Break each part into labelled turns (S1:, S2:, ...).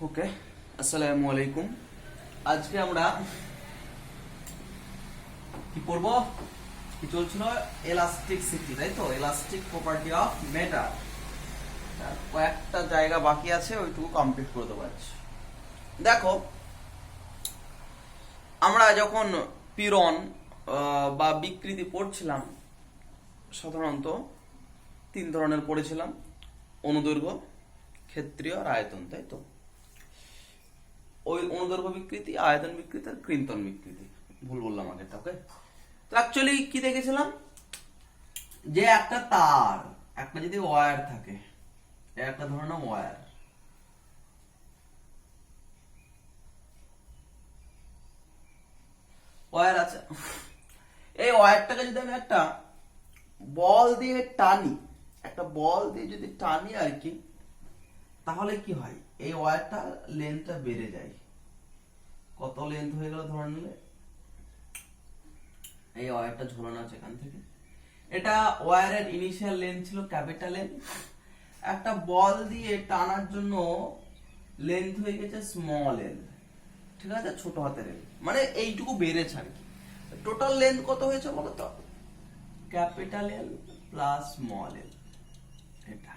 S1: ওকে, আসসালামু আলাইকুম। আজকে আমরা কি পড়ব? কি চলছিল? এলাস্টিসিটি, তাই তো? Elastic property of matter. কয়েকটা জায়গা বাকি আছে, ওইটুকু কমপ্লিট করে দেবো আজ। দেখো, আমরা যখন পীড়ন বা বিকৃতি পড়ছিলাম, সাধারণত তিন ধরনের পড়েছিলাম: অনুদৈর্ঘ্য, ক্ষেত্রীয় আর আয়তন, তাই তো? ওই অনুদৈর্ঘ্য বিকৃতি, আয়তন বিকৃতি আর কৃন্তন বিকৃতি। ভুল বললাম আগেরটা। ওকে, তো অ্যাকচুয়ালি কি দেখেছিলাম? যে একটা তার, একটা যদি ওয়্যার থাকে, একটা ধরে নাও ওয়্যার, ওয়্যার আছে। এই ওয়্যারটাকে যদি আমি একটা বল দিয়ে টানি, একটা বল দিয়ে যদি টানি আর কি, তাহলে কি হয়? এই ওয়্যারটা লেন্থটা বেড়ে যায়। কত লেন্থ হয়ে গেল? ধরে নিলে এই ওয়্যারটা ঝোলানো আছে এখান থেকে। এটা ওয়্যারের ইনিশিয়াল লেন্থ ছিল ক্যাপিটাল এল। একটা বল দিয়ে টানার জন্য লেন্থ হয়ে গেছে স্মল এল, ঠিক আছে? ছোট হাতের এল, মানে এইটুকু বেড়েছে আর কি। টোটাল লেন্থ কত হয়েছে বলো তো? ক্যাপিটাল এল প্লাস স্মল এল। এটা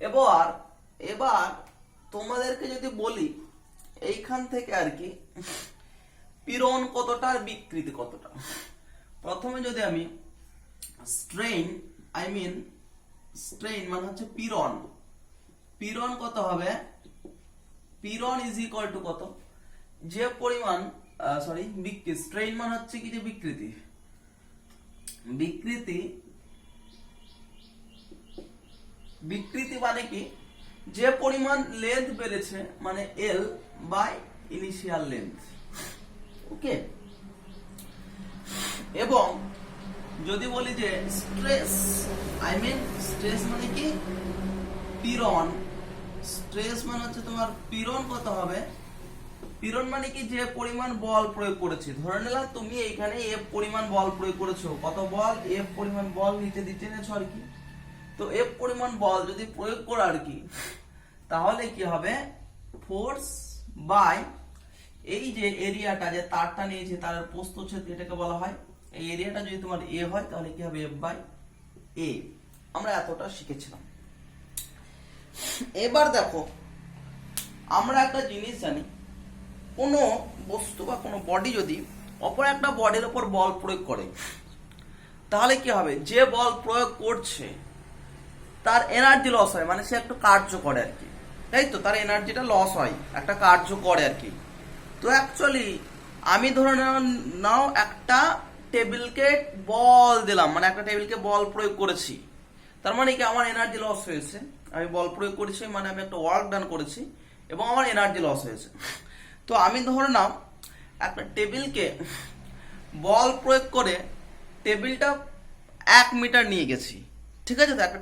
S1: এবার এবার তোমাদেরকে যদি বলি এইখান থেকে আর কি পীড়ন কতটা আর বিকৃতি কতটা, প্রথমে যদি আমি স্ট্রেইন মানে হচ্ছে পীড়ন, পীড়ন কত হবে? পীড়ন ইজ ইকুয়াল টু কত? যে পরিমাণ স্ট্রেইন মানে হচ্ছে কি? যে বিকৃতি, বিকৃতি মানে কি? যে পরিমাণ লেন্থ বেড়েছে, মানে এল বাই ইনিশিয়াল লেন্থ। ওকে, এবং যদি বলি যে স্ট্রেস, স্ট্রেস মানে কি? পীড়ন। স্ট্রেস মানে হচ্ছে তোমার পীড়ন কত হবে? পীড়ন মানে কি? যে পরিমাণ বল প্রয়োগ করেছি। ধরে নিলাম তুমি এইখানে এফ পরিমাণ বল প্রয়োগ করেছো। কত বল? এফ পরিমাণ বল নিচে দিতে এনেছো আর কি। তো এফ পরিমাণ বল যদি প্রয়োগ করো আর কি, তাহলে কি হবে? ফোর্স বাই এই যে এরিয়াটা, যে তারটা নিয়েছে তার প্রস্থচ্ছেদ, এটাকে বলা হয়। এই এরিয়াটা যদি তোমার এ হয়, তাহলে কি হবে? এফ বাই এ। আমরা এতটা শিখেছিলাম। এবার দেখো, আমরা একটা জিনিস জানি, কোনো বস্তু বা কোনো বডি যদি অপর একটা বডির উপর বল প্রয়োগ করে, তাহলে কি হবে? যে বল প্রয়োগ করছে তার এনার্জি লস হয়, মানে সে একটু কার্য করে আর কি, তাই তো? তার এনার্জিটা লস হয়, একটা কার্য করে আর কি। তো অ্যাকচুয়ালি আমি ধরে নাও একটা টেবিলকে বল দিলাম, মানে একটা টেবিলকে বল প্রয়োগ করেছি, তার মানে কি? আমার এনার্জি লস হয়েছে। আমি বল প্রয়োগ করেছি মানে আমি একটা ওয়ার্ক ডান করেছি এবং আমার এনার্জি লস হয়েছে। তো আমি ধরে নাও একটা টেবিলকে বল প্রয়োগ করে টেবিলটা 1 মিটার নিয়ে গেছি, ঠিক আছে? তো একটা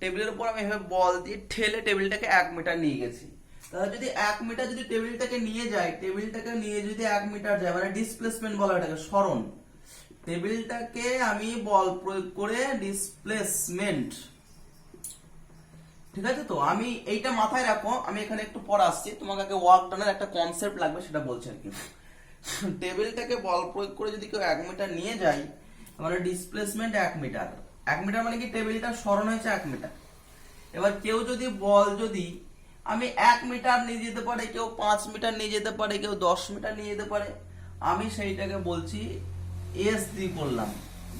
S1: টেবিলের উপর আমি এভাবে বল দিয়ে ঠেলে টেবিলটাকে 1 মিটার নিয়ে গেছি। তাহলে যদি 1 মিটার যদি টেবিলটাকে নিয়ে যদি 1 মিটার যায়, মানে ডিসপ্লেসমেন্ট বলা হয় এটাকে, সরণ। টেবিলটাকে আমি বল প্রয়োগ করে ডিসপ্লেসমেন্ট, ঠিক আছে? তো আমি এইটা মাথায় রাখো, আমি এখানে একটু পর আসছি, তোমাকে আগে ওয়ার্ক ডানের একটা কনসেপ্ট লাগবে, সেটা বলছি আর কি। টেবিলটাকে বল প্রয়োগ করে যদি কেউ 1 মিটার নিয়ে যায়, মানে ডিসপ্লেসমেন্ট 1 মিটার। 1 মিটার মানে কি? টেবিলটা সরণ হয়েছে 1 মিটার। এবার কেউ যদি যদি আমি 1 মিটার নিয়ে যেতে পারে, কেউ 5 মিটার নিয়ে যেতে পারে, কেউ 10 মিটার নিয়ে যেতে পারে, আমি সেইটাকে বলছি এস দিয়ে করলাম।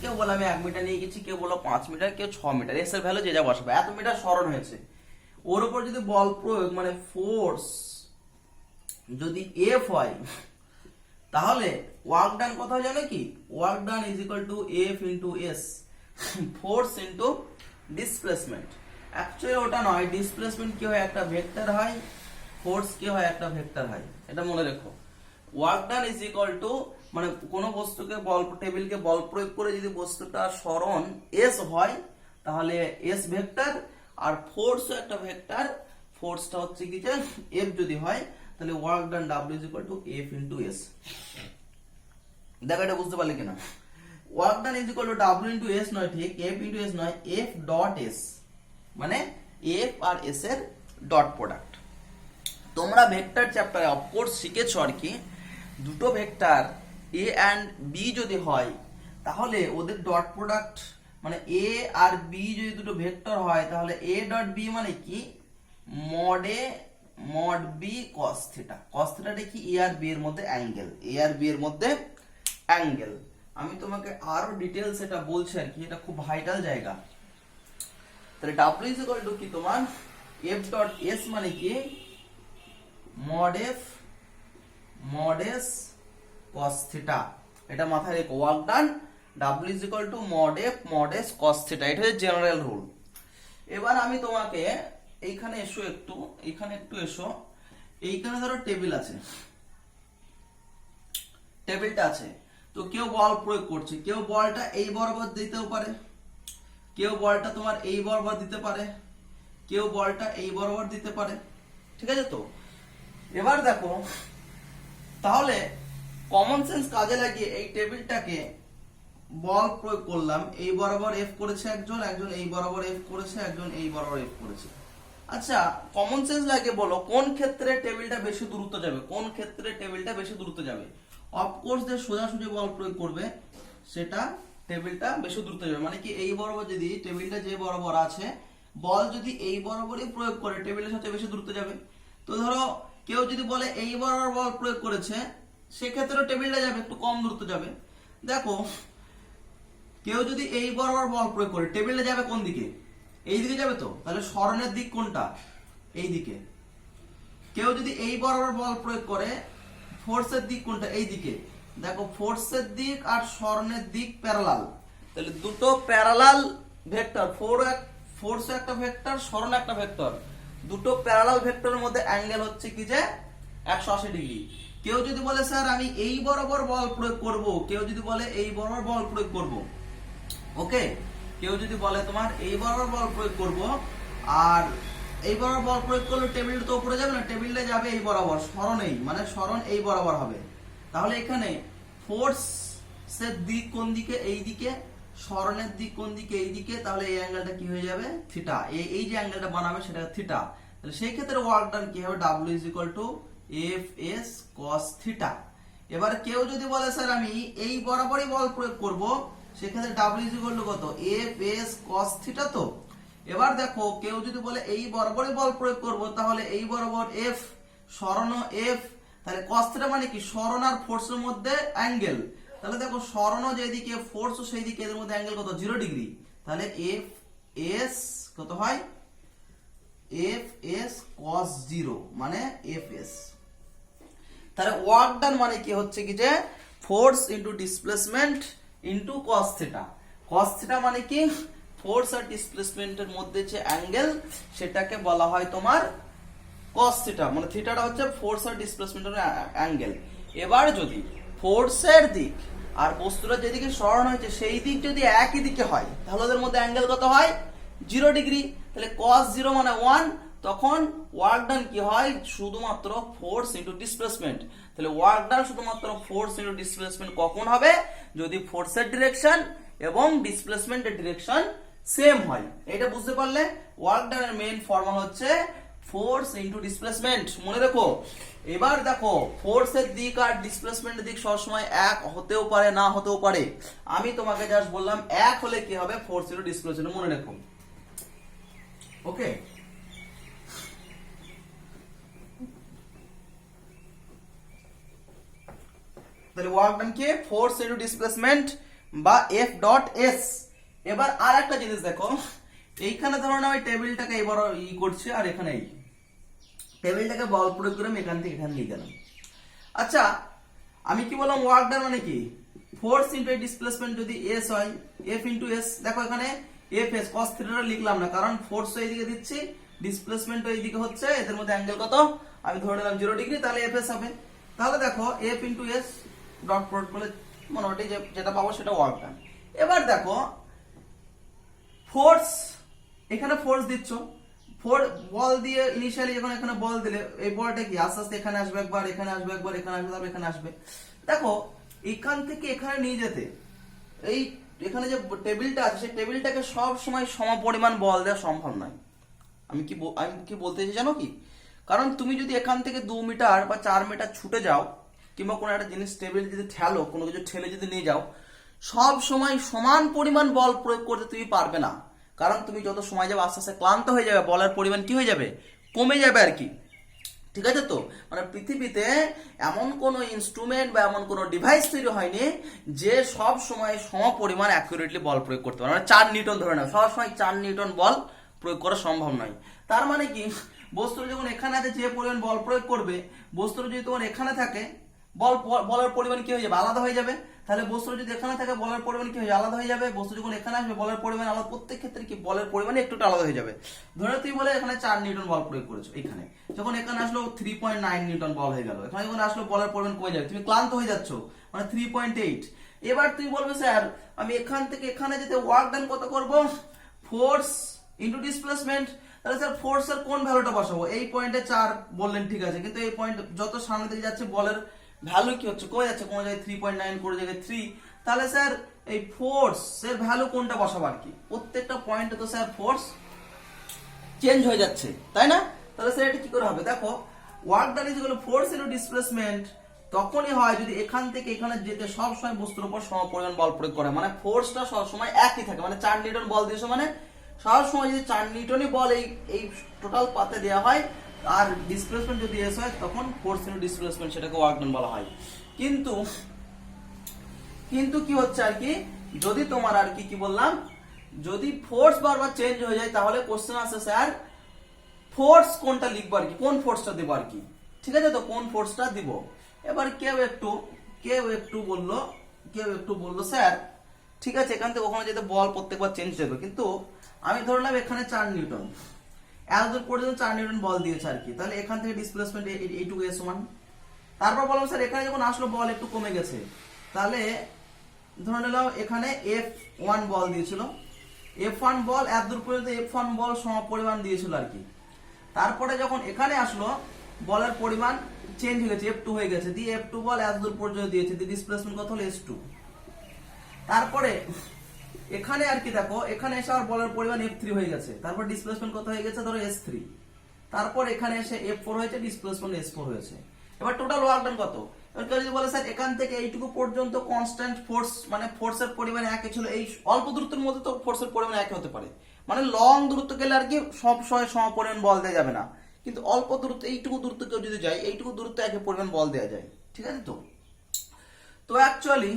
S1: কেউ বলে আমি 1 মিটার নিয়ে গেছি, কেউ বলো 5 মিটার, কেউ 6 মিটার। এস এর ভ্যালু যে যা বসাবে। এত মিটার সরণ হয়েছে, ওর উপর যদি বল প্রয়োগ মানে ফোর্স যদি এফ হয়, তাহলে ওয়ার্ক ডান কত হয় জানো কি? Work done is equal two F into S, force into displacement. Actually ওটা নয়, ডিসপ্লেসমেন্ট কি হয়? একটা ভেক্টর হয়, ফোর্স কি হয়? একটা ভেক্টর হয়। এটা মনে রেখো। Work done is equal two, মানে কোনো বস্তুকে টেবিলকে বল প্রয়োগ করে যদি বস্তুটা সরণ এস হয়, তাহলে এস ভেক্টর, আর ফোর্সও একটা ভেক্টর। ফোর্সটা হচ্ছে কি? যে এফ যদি হয়, তাহলে work done W is equal two F into S. দেখো এটা বুঝতে পারলে কিনা? Work done is equal two W into S নয়, ঠিক? এফ ইন্টু এস নয়, এফ ডট এস, মানে এফ আর এস এর ডট প্রোডাক্ট। তোমরা ভেক্টর চ্যাপ্টারে অফকোর্স শিখেছ আর কি, দুটো ভেক্টর এ অ্যান্ড বি যদি হয় তাহলে ওদের ডট প্রোডাক্ট মানে এ আর বি যদি দুটো ভেক্টর হয় তাহলে এ ডট বি মানে কি mod A mod B cos theta. Cos থিটাটা কি এ আর বি এর মধ্যে অ্যাঙ্গেল, এ আর বি এর মধ্যে অ্যাঙ্গেল। আমি তোমাকে আরো ডিটেলস এটা বলছি আর কি, এটা খুব ভাইটাল জায়গা। তাহলে ডাব্লিউ ইজ ইকুয়াল টু কি তোমার এফ ডট এস মানে কি mod F mod S cos theta. এটা মাথায় রেখো, work done W is equal two mod F mod S cos theta, এটা হচ্ছে জেনারেল রুল। এবার আমি তোমাকে এইখানে এসো, একটু এইখানে একটু এসো। এইখানে ধরো টেবিল আছে, টেবিলটা আছে, তো কেউ বল প্রয়োগ করছে, কেউ বলটা এই বরাবর দিতেও পারে, কেউ বলটা তোমার এই বরাবর দিতে পারে, কেউ বলটা এই বরাবর দিতে পারে, ঠিক আছে? তো এবার দেখো, তাহলে কমন সেন্স কাজে লাগিয়ে এই টেবিলটাকে বল প্রয়োগ করলাম, এই বরাবর এফ করেছে একজন, একজন এই বরাবর এফ করেছে, একজন এই বরাবর এফ করেছে। আচ্ছা, কমন সেন্স লাগে বলো কোন ক্ষেত্রে টেবিলটা বেশি দূরত্ব যাবে, কোন ক্ষেত্রে টেবিলটা বেশি দূরত্ব যাবে? অফকোর্স যে সোজাসুজি বল প্রয়োগ করবে সেটা টেবিলটা বেশি দূরত্ব যাবে। মানে কি এই বরাবর যদি টেবিলটা যে বরাবর আছে বল যদি এই বরাবরই প্রয়োগ করে টেবিলের সাথে বেশি দূরত্ব যাবে। তো ধরো কেউ যদি বলে এই বরাবর বল প্রয়োগ করেছে সেক্ষেত্রে টেবিলটা যাবে একটু কম দূরত্ব যাবে। দেখো কেউ যদি এই বরাবর বল প্রয়োগ করে টেবিলটা যাবে কোন দিকে? এই দিকে যাবে। তো তাহলে সরণের দিক কোনটা? এই দিকে। কেউ যদি এই বরাবর বল প্রয়োগ করে ফোর্সের দিক কোনটা? এই দিকে। দেখো ফোর্সের দিক আর সরণের দিক প্যারালাল, তাহলে দুটো প্যারালাল ভেক্টর, ফোর্স একটা ভেক্টর, সরণ একটা ভেক্টর, দুটো প্যারালাল ভেক্টরের মধ্যে অ্যাঙ্গেল হচ্ছে কি যে 180 ডিগ্রি। কেউ যদি বলে স্যার আমি এই বরাবর বল প্রয়োগ করব, কেউ যদি বলে এই বরাবর বল প্রয়োগ করব, ওকে, কেউ যদি বলে তোমার এই বরাবর বল প্রয়োগ করব, আর এই বরাবর বল প্রয়োগ করলে টেবিলটা তো উপরে যাবে না, টেবিলটা যাবে এই বরাবর, সরণেই মানে সরণ এই বরাবর হবে। তাহলে এখানে ফোর্সের দিক কোন দিকে? এই দিকে। সরণের দিক কোন দিকে? এই দিকে। তাহলে এই অ্যাঙ্গেলটা কি হয়ে যাবে? থিটা। এই যে অ্যাঙ্গেলটা বানাবে সেটা থিটা। তাহলে সেই ক্ষেত্রে ওয়ার্ক ডান কি হবে? W is equal two F S cos theta. এবার কেউ যদি বলে স্যার আমি এই বরাবরই বল প্রয়োগ করব, সেক্ষেত্রে ডাব্লিউ ইজ ইকুয়াল টু কত? F S cos theta. তো এবার দেখো কেউ যদি বলে এই বরাবরই বল প্রয়োগ করব, তাহলে এই বরাবর এফ, সরণ এফ, তাহলে কস থিটা মানে কি সরণ আর ফোর্সের মধ্যে অ্যাঙ্গেল। তাহলে দেখো সরণ যেদিকে ফোর্সও সেই দিকে, এদের মধ্যে অ্যাঙ্গেল কত? 0 ডিগ্রি। তাহলে এফ এস কত হয়? এফ এস কস 0 মানে এফ এস। তাহলে ওয়ার্ক ডান মানে কি হচ্ছে কি যে ফোর্স ইনটু ডিসপ্লেসমেন্ট ইনটু কস থিটা। কস থিটা মানে কি ফোর্স আর ডিসপ্লেসমেন্টের মধ্যে যে অ্যাঙ্গেল সেটাকে বলা হয় তোমার কস থিটা, মানে থিটাটা হচ্ছে ফোর্স আর ডিসপ্লেসমেন্টের অ্যাঙ্গেল। এবার যদি ফোর্সের দিক আর বস্তুটা যেদিকে সরণ হয়েছে সেই দিক যদি একই দিকে হয় তাহলে ওদের মধ্যে অ্যাঙ্গেল কত হয়? 0 ডিগ্রি। তাহলে cos 0 মানে 1, তখন ওয়ার্ক ডান কি হয়? শুধুমাত্র ফোর্স ইনটু ডিসপ্লেসমেন্ট। তাহলে ওয়ার্ক ডান শুধুমাত্র ফোর্স ইনটু ডিসপ্লেসমেন্ট কখন হবে? যদি ফোর্সের ডিরেকশন এবং ডিসপ্লেসমেন্টের ডিরেকশন সেম হয়। এটা বুঝতে পারলে ওয়ার্ক ডানের মেইন ফর্মুলা হচ্ছে ফোর্স ইনটু ডিসপ্লেসমেন্ট, মনে রেখো। এবার দেখো ফোর্সের দিক আর ডিসপ্লেসমেন্টের দিক সবসময় এক হতেও পারে না হতেও পারে। আমি তোমাকে জাস্ট বললাম এক হলে কি হবে? ফোর্স ইনটু ডিসপ্লেসমেন্ট, মনে রেখো। ওকে, তাহলে ওয়ার্ক ডান কি? ফোর্স ইনটু ডিসপ্লেসমেন্ট বা এফ ডট এস। এবার আর একটা জিনিস দেখো, এইখানে ধরো না ওই টেবিলটাকে এবার করছে, আর এখানে এই টেবিলটাকে বল প্রয়োগ করে আমি এখান থেকে এখানে নিয়ে গেলাম। আচ্ছা আমি কি বললাম? ওয়ার্ক ডান মানে কি ফোর্স ইনটু ডিসপ্লেসমেন্ট যদি এস হয়, এফ ইনটু এস। দেখো এখানে এফ এস কস থিটাটা লিখলাম না, কারণ ফোর্স এইদিকে দিচ্ছি, ডিসপ্লেসমেন্ট এইদিকে হচ্ছে, এদের মধ্যে অ্যাঙ্গেল কত? আমি ধরে নিলাম 0 ডিগ্রি, তাহলে এফ এস হবে। তাহলে দেখো F into S dot product করলে মোটামুটি যেটা পাবো সেটা ওয়ার্ক ডান। এবার দেখো ফোর্স, এখানে ফোর্স দিচ্ছ, বল দিয়ে ইনিশিয়ালি যখন এখানে বল দিলে এই বলটা কি আস্তে আস্তে এখানে আসবে একবার, এখানে আসবে একবার, এখানে আসবে, তারপর এখানে আসবে। দেখো এখান থেকে এখানে নিয়ে যেতে এই এখানে যে টেবিলটা আছে সেই টেবিলটাকে সব সময় সমপরিমাণ বল দেওয়া সম্ভব নয়। আমি কি বলতে চাইছি জানো কি? কারণ তুমি যদি এখান থেকে 2 মিটার বা 4 মিটার ছুটে যাও, কিংবা কোনো একটা জিনিস টেবিল যদি ঠেলো, কোনো কিছু ঠেলে যদি নিয়ে যাও, সব সময় সমান পরিমাণ বল প্রয়োগ করতে তুমি পারবে না। কারণ তুমি যত সময় যাবে আস্তে আস্তে ক্লান্ত হয়ে যাবে, বলের পরিমাণ কি হয়ে যাবে, কমে যাবে আর কি। ঠিক আছে তো? মানে পৃথিবীতে এমন কোনো ইনস্ট্রুমেন্ট বা এমন কোনো ডিভাইস তৈরি হয়নি যে সব সময় সম পরিমাণ অ্যাকুরেটলি বল প্রয়োগ করতে পারে। মানে 4 নিউটন ধরে নাও, সব সময় 4 নিউটন বল প্রয়োগ করা সম্ভব নয়। তার মানে কি, বস্তুর যখন এখানে আছে যে পরিমাণ বল প্রয়োগ করবে, বস্তুর যদি তখন এখানে থাকে বলের পরিমাণ কি হয়ে যাবে, আলাদা হয়ে যাবে। তাহলে বস্তু যদি এখানে থাকে বলের পরিমাণ কি হয়ে যাবে, আলাদা হয়ে যাবে। বস্তু যখন এখানে আসবে বলের পরিমাণ আলাদা, প্রত্যেক ক্ষেত্রে কি বলের পরিমাণ একটু আলাদা হয়ে যাবে। ধরে তুই বলে এখানে 4 নিউটন বল প্রয়োগ করেছো, এখানে যখন এখানে আসলো 3.9 নিউটন বল হয়ে গেল, এখানে যখন আসলো বলের পরিমাণ কমে যাবে, তুমি ক্লান্ত হয়ে যাচ্ছ, মানে 3.8। এবার তুই বলবে স্যার আমি এখান থেকে এখানে যেতে ওয়ার্ক ডান কত করব, ফোর্স ইনটু ডিসপ্লেসমেন্ট। তাহলে স্যার ফোর্সের কোন ভ্যালুটা বসাবো, এই পয়েন্টে 4 বললেন ঠিক আছে, কিন্তু এই পয়েন্ট যত সামনে দিকে যাচ্ছে বলের ভ্যালু কি হচ্ছে, কমে যাচ্ছে, কোনো জায়গায় 3.9, কোনো জায়গায় 3। তাহলে স্যার এই ফোর্স এর ভ্যালু কোনটা বসাবো আর কি, প্রত্যেকটা পয়েন্টে তো স্যার ফোর্স চেঞ্জ হয়ে যাচ্ছে, তাই না? তাহলে স্যার এটা কি করে হবে, দেখো work done is equal to force into displacement তখনই হয় যদি এখান থেকে এখানে যেতে সব সময় বস্তুর উপর সম পরিমাণ বল প্রয়োগ করে, মানে ফোর্সটা সব সময় একই থাকে। মানে 4 নিউটন বল দিয়েছো, মানে সব সময় যদি 4 নিউটনই বল এই টোটাল পাতে দেওয়া হয়, আর ডিসপ্লেসমেন্ট যদি এস হয় তখন ফোর্স ইনটু ডিসপ্লেসমেন্ট, সেটাকে ওয়ার্ক ডান বলা হয়। কিন্তু কি হচ্ছে আর কি, যদি তোমার আর কি বললাম, যদি ফোর্স বারবার চেঞ্জ হয়ে যায় তাহলে কোশ্চেন আসে স্যার ফোর্স কোনটা লিখবো আর কি, কোন ফোর্সটা দেবো আর কি। ঠিক আছে তো, কোন ফোর্সটা দিব। এবার কেউ একটু বললো স্যার ঠিক আছে এখান থেকে ওখানে যেতে বল প্রত্যেকবার চেঞ্জ হবে, কিন্তু আমি ধরলাম এখানে 4 নিউটন, এতদূর পর্যন্ত 4 নিউটন বল দিয়েছে আর কি, তাহলে এখান থেকে ডিসপ্লেসমেন্ট এইটুকু এস ওয়ান। তারপর বললাম স্যার এখানে যখন আসলো বল একটু কমে গেছে, তাহলে ধরে নিলাম এখানে F1 বল দিয়েছিল, F1 বল এতদূর পর্যন্ত F1 বল সম পরিমাণ দিয়েছিল আর কি। তারপরে যখন এখানে আসলো বলের পরিমাণ চেঞ্জ হয়ে গেছে, F2 হয়ে গেছে, দিয়ে F2 বল এতদূর পর্যন্ত দিয়েছে, দিয়ে ডিসপ্লেসমেন্ট কত হলো S2। তারপরে এখানে আর কি দেখো এখানে এসে আর বলের পরিমাণ F3 হয়ে গেছে, তারপর ডিসপ্লেসমেন্ট কত হয়ে গেছে ধরো S3। তারপর এখানে এসে F4 হয়েছে, ডিসপ্লেসমেন্ট S4 হয়েছে। এবার টোটাল ওয়ার্ক ডান কত, এবার কেউ যদি বলে স্যার এখান থেকে এইটুকু পর্যন্ত কনস্ট্যান্ট ফোর্স, মানে ফোর্সের পরিমাণ একই ছিল, এই অল্প দূরত্বের মধ্যে তো ফোর্সের পরিমাণ একই হতে পারে, মানে লং দূরত্ব গেলে আর কি সব সময় সম পরিমাণ বল দেওয়া যাবে না, কিন্তু অল্প দূরত্ব এইটুকু দূরত্ব কেউ যদি যায়, এইটুকু দূরত্ব একই পরিমাণ বল দেওয়া যায়। ঠিক আছে তো অ্যাকচুয়ালি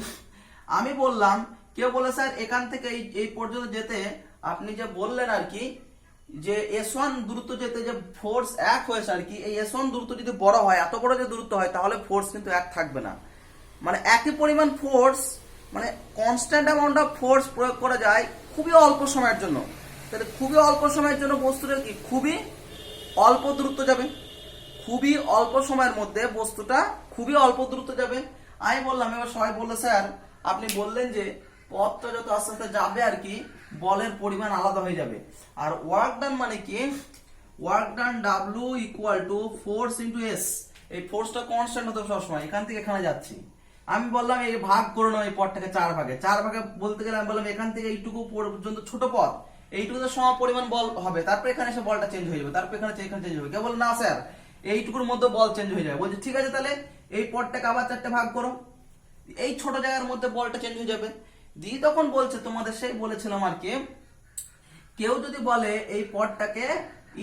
S1: আমি বললাম, কেউ বলে স্যার এখান থেকে এই পর্যন্ত যেতে আপনি যে বললেন আর কি যে S1 দূরত্ব যেতে যে ফোর্স এক হয়েছে আর কি, এই S1 দূরত্ব যদি বড় হয়, এত বড় যে দূরত্ব হয়, তাহলে ফোর্স কিন্তু এক থাকবে না। মানে একই পরিমাণ ফোর্স, মানে কনস্ট্যান্ট অ্যামাউন্ট অফ ফোর্স প্রয়োগ করা যায় খুবই অল্প সময়ের জন্য। তাহলে খুবই অল্প সময়ের জন্য বস্তুটা কি খুবই অল্প দূরত্ব যাবে, খুবই অল্প সময়ের মধ্যে বস্তুটা খুবই অল্প দূরত্ব যাবে। আমি বললাম, এবার সবাই বললো স্যার আপনি বললেন যে পথটা যত আস্তে আস্তে যাবে আর কি বলের পরিমাণ আলাদা হয়ে যাবে, আর ওয়ার্ক ডান মানে কি, work done W equal to force into S. এই ফোর্সটা কনস্ট্যান্ট হতে সবসময়, এখান থেকে এখানে যাচ্ছি। আমি বললাম এই ভাগ করে নাও এই পথটাকে 4 ভাগে, 4 ভাগে বলতে গেলে আমি বললাম এখান থেকে এইটুকু পর্যন্ত ছোট পথ, এইটুকুতে সম পরিমাণ বল হবে, তারপর এখানে এসে বলটা চেঞ্জ হয়ে যাবে, তারপর এখানে চেঞ্জ হবে। কেউ বলে না স্যার এইটুকুর মধ্যে বল চেঞ্জ হয়ে যাবে, বলছে ঠিক আছে তাহলে এই পথটাকে আবার 4টে ভাগ করো, এই ছোট জায়গার মধ্যে বলটা চেঞ্জ হয়ে যাবে। দিয়ে তখন বলছে তোমাদের সেই বলেছিলাম আর কি, কেউ যদি বলে এই পথটাকে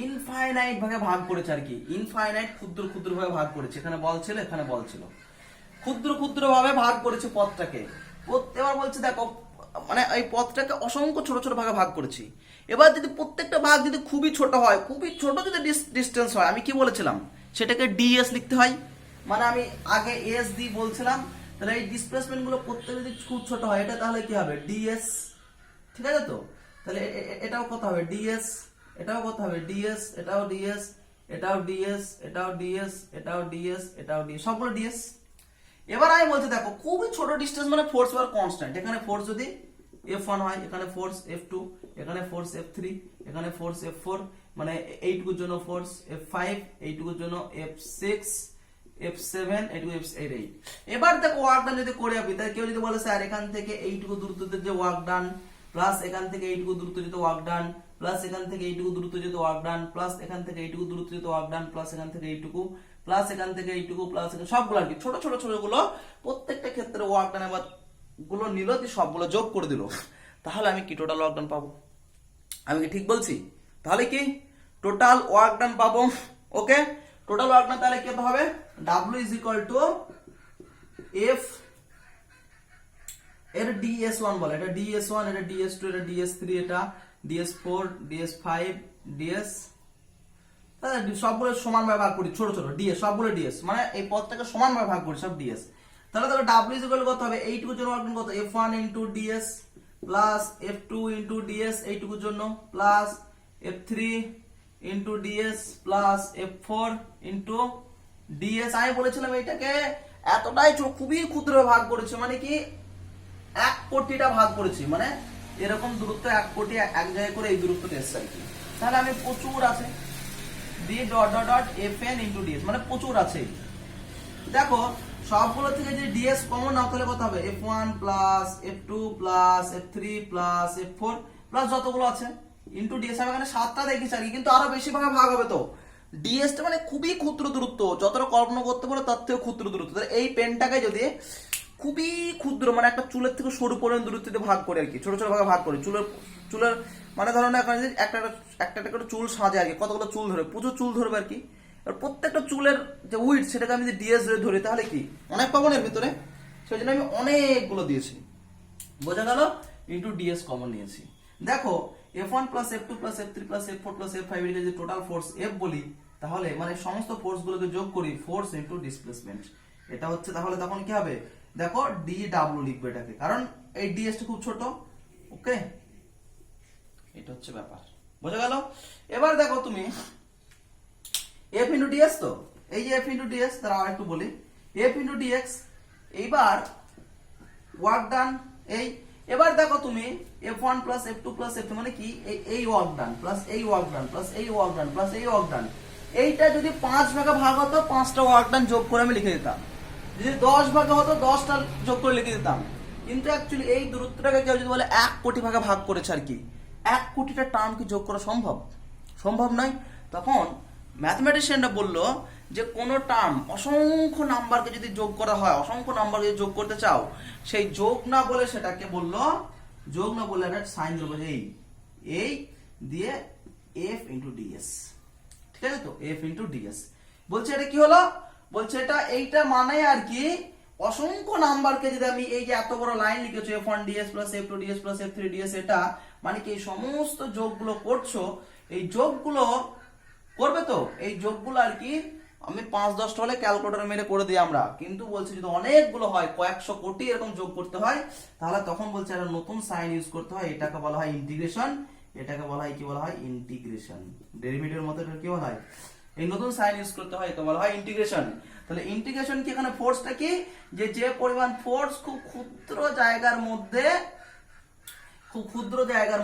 S1: ইনফাইনাইট ভাগে ভাগ করেছে আর কি, ইনফাইনাইট ক্ষুদ্র ক্ষুদ্র ভাবে ভাগ করেছে, এখানে বল ছিল এখানে বল ছিল, ক্ষুদ্র ক্ষুদ্র ভাবে ভাগ করেছে পথটাকে। এবার বলছে দেখো মানে এই পথটাকে অসংখ্য ছোট ছোট ভাগে ভাগ করেছি। এবার যদি প্রত্যেকটা ভাগ যদি খুবই ছোট হয়, খুবই ছোট যদি ডিস্টেন্স হয়, আমি কি বলেছিলাম সেটাকে ডিএস লিখতে হয়, মানে আমি আগে এস দি বলছিলাম, তাহলে এই ডিসপ্লেসমেন্ট গুলো প্রত্যেক যদি খুব ছোট হয় এটা তাহলে কি হবে ডিএস। ঠিক আছে তো, তাহলে এটাও কত হবে ডিএস, এটাও কত হবে ডিএস, এটাও ডিএস, এটাও ডিএস, এটাও ডিএস, এটাও ডিএস, এটাও ডিএস, সবগুলো ডিএস। এবার আমি বলছি দেখো খুবই ছোট ডিস্টেন্স মানে ফোর্স বার কনস্ট্যান্ট, এখানে ফোর্স যদি F1 হয়, এখানে ফোর্স F2, এখানে ফোর্স F3, এখানে ফোর্স F4, মানে এইটুকুর জন্য ফোর্স F5, এইটুকুর জন্য F6, F7, এইটুকু F8। এবার দেখো ওয়ার্ক ডান যদি করে আপনি, তাহলে কেউ যদি বলে স্যার এখান থেকে এইটুকু দূরত্ব যে ওয়ার্ক ডান প্লাস এখান থেকে এইটুকু দূরত্ব যদি ওয়ার্ক ডান প্লাস এখান থেকে এইটুকু দূরত্ব যেহেতু ওয়ার্ক ডান, প্লাস এখান থেকে এইটুকু দূরত্ব যেহেতু ওয়ার্ক ডান, প্লাস এখান থেকে এইটুকু, প্লাস এখান থেকে এইটুকু, প্লাস সবগুলো আর কি ছোট ছোট ছোট গুলো প্রত্যেকটা ক্ষেত্রে ওয়ার্ক ডান এবার গুলো নিল, দিয়ে সবগুলো যোগ করে দিল, তাহলে আমি কি টোটাল ওয়ার্ক ডান পাবো। আমি কি ঠিক বলছি? তাহলে কি টোটাল ওয়ার্ক ডান পাবো। ওকে, টোটাল ওয়ার্ক ডান তাহলে কি হবে, W is equal two F এর ds1 বলে, এটা ds1, এটা ds2, এটা ds3, এটা ds4, ds5, ds, সবগুলো সমান ভাবে ভাগ করি, ছোট ছোট ds সবগুলো ds, মানে এই পদটাকে সমান ভাবে ভাগ করি সব ds। তাহলে দেখো w ইজ ইকুয়াল কত হবে, এইটুকুর জন্য ওয়ার্ক ডান কত, f1 into ds plus f2 into ds এইটুকুর জন্য, plus f3 into ds plus f4 into ds। আমি বলেছিলাম এইটাকে এতটাই খুবই ক্ষুদ্র ভাগ করেছে, মানে কি 1 কোটিটা ভাগ করেছি, মানে এরকম দূরত্ব 1 কোটি এক জায়গায় করে এই দূরত্বটা এসছে আর কি। তাহলে আমি প্রচুর আছে d dot dot dot fn into ds, মানে প্রচুর আছে। দেখো সবগুলো থেকে যদি ds কমন নাও তাহলে কত হবে, f1 plus f2 plus f3 plus f4 plus যতগুলো আছে ইনটু ds। আমি এখানে 7টা দেখেছি আর কি, কিন্তু আরো বেশি ভাগে ভাগ হবে। তো ds টা মানে খুবই ক্ষুদ্র দূরত্ব, যতটা কল্পনা করতে পারো তার থেকে ক্ষুদ্র দূরত্ব। তাহলে এই পেনটাকে যদি খুবই ক্ষুদ্র, মানে একটা চুলের থেকে সরু পরিমাণ দূরত্বে ভাগ করে আর কি, ছোট ছোট ভাগে ভাগ করে, চুলের মানে ধরো না এখানে একটা একটা করে চুল সাজে আর কি, কতগুলো চুল ধরে, প্রচুর চুল ধরবে আর কি। আর প্রত্যেকটা চুলের যে উইডথ সেটাকে আমি যদি ds ধরে ধরি তাহলে কি অনেক পাবো না এর ভিতরে, সেই জন্য আমি অনেকগুলো দিয়েছি। বোঝা গেল, ইনটু ds কমন নিয়েছি। দেখো f1 plus f2 plus f3 plus f4 plus f5 এর যদি টোটাল ফোর্স f বলি, তাহলে মানে সমস্ত ফোর্স গুলোকে যোগ করি, ফোর্স ইনটু ডিসপ্লেসমেন্ট, এটা হচ্ছে। তাহলে তখন কি হবে, দেখো dw লিখবে এটাকে, কারণ এই ds টা খুব ছোট। ওকে, এটা হচ্ছে ব্যাপার, বোঝা গেল। এবার দেখো তুমি f ইনটু ds, তো এই যে f ইনটু ds, তারা আরেকটু বলি f ইনটু dx, এইবার ওয়ার্ক ডান এই। এবার দেখো তুমি f1 plus f2 plus f3 মানে কি এই ওয়ার্ক ডান প্লাস এই ওয়ার্ক ডান প্লাস এই ওয়ার্ক ডান প্লাস এই ওয়ার্ক ডান, এইটা যদি 5 ভাগে ভাগ হতো 5টা ওয়ার্ক ডান যোগ করে আমি লিখে দিতাম, যদি 10 ভাগে হতো 10টা যোগ করে লিখে দিতাম। কিন্তু অ্যাকচুয়ালি এই দূরত্বটাকে কেউ যদি বলে 1 কোটি ভাগে ভাগ করেছে আর কি, 1 কোটিটা টার্ম কি যোগ করা সম্ভব? সম্ভব নয়। তখন ম্যাথমেটিশিয়ানরা বললো যে কোনো টার্ম অসংখ্য নাম্বারকে যদি যোগ করা হয়, অসংখ্য নাম্বার যদি যোগ করতে চাও, সেই যোগ না বলে সেটাকে বললো, যোগ না বলে একটা সাইন দেবো, এই দিয়ে f ইনটু ds, ঠিক আছে? তো f ইনটু ds বলছে, এটা কি হলো, বলছে এটা এইটা মানে আর কি অসংখ্য নাম্বারকে যদি আমি এই যে এত বড় লাইন লিখেছো f1 ds plus f2 ds plus f3 ds, এটা মানে কি এই সমস্ত যোগগুলো করছো, এই যোগগুলো করবে, তো এই যোগগুলো আর কি আমি 5-10টা হলে ক্যালকুলেটর মেরে করে দিই আমরা, কিন্তু বলছি যদি অনেকগুলো হয়, কয়েকশো কোটি এরকম যোগ করতে হয়, তাহলে তখন বলছে একটা নতুন সাইন ইউজ করতে হয়, এটাকে বলা হয় ইন্টিগ্রেশন, এটাকে বলা হয় কি বলা হয় ইন্টিগ্রেশন, ডেরিভেটিভের মতো এটা কি বলা হয়, এই নতুন সাইন ইউজ করতে হয়, তো বলা হয় ইন্টিগ্রেশন। তাহলে ইন্টিগ্রেশন কি, এখানে ফোর্সটা কি, যে পরিমাণ ফোর্স খুব ক্ষুদ্র জায়গার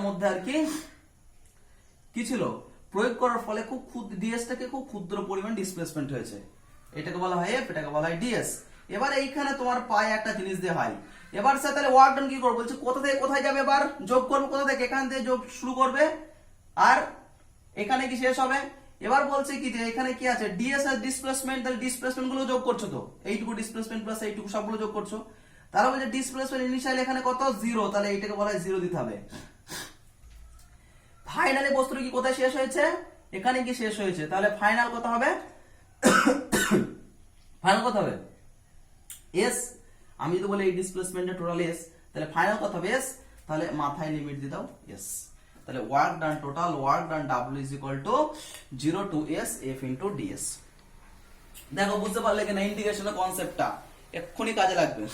S1: মধ্যে আর কি ছিল প্রয়োগ করার ফলে খুব ক্ষুদ্র ds টাকে খুব ক্ষুদ্র পরিমাণ ডিসপ্লেসমেন্ট হয়েছে, এটাকে বলা হয় f, এটাকে বলা হয় ds। এবার এইখানে তোমার পায়ে একটা জিনিস দিয়ে হয়, এবার স্যার তাহলে ওয়ার্ক ডান কি করব, বলছে কোথা থেকে কোথায় যাবে, এবার যোগ করবে কোথা থেকে, এখান থেকে যোগ শুরু করবে আর এখানে কি শেষ হবে। এবার বলছে কি যে এখানে কি আছে ds আর ডিসপ্লেসমেন্ট, তাহলে ডিসপ্লেসমেন্ট গুলো যোগ করছো, তো এইটুকু ডিসপ্লেসমেন্ট প্লাস এইটুকু সবগুলো যোগ করছো, তাহলে বলছে ডিসপ্লেসমেন্ট ইনিশিয়ালি এখানে কত 0, তাহলে এইটাকে বলা হয় 0 দিতে হবে। ফাইনালি বস্তুটা কি কোথায় শেষ হয়েছে, এখানে কি শেষ হয়েছে, তাহলে ফাইনাল কত হবে, ফাইনাল কত হবে s, আমি যদি বলি এই ডিসপ্লেসমেন্টের টোটাল s, তাহলে ফাইনাল কত হবে s, তাহলে মাথায় লিমিট দিয়ে দাও s, তাহলে work done, total work done w is equal two 0 to s f into ds। দেখো বুঝতে পারলে কিনা ইন্টিগ্রেশনের কনসেপ্টটা এক্ষুনি কাজে লাগবে।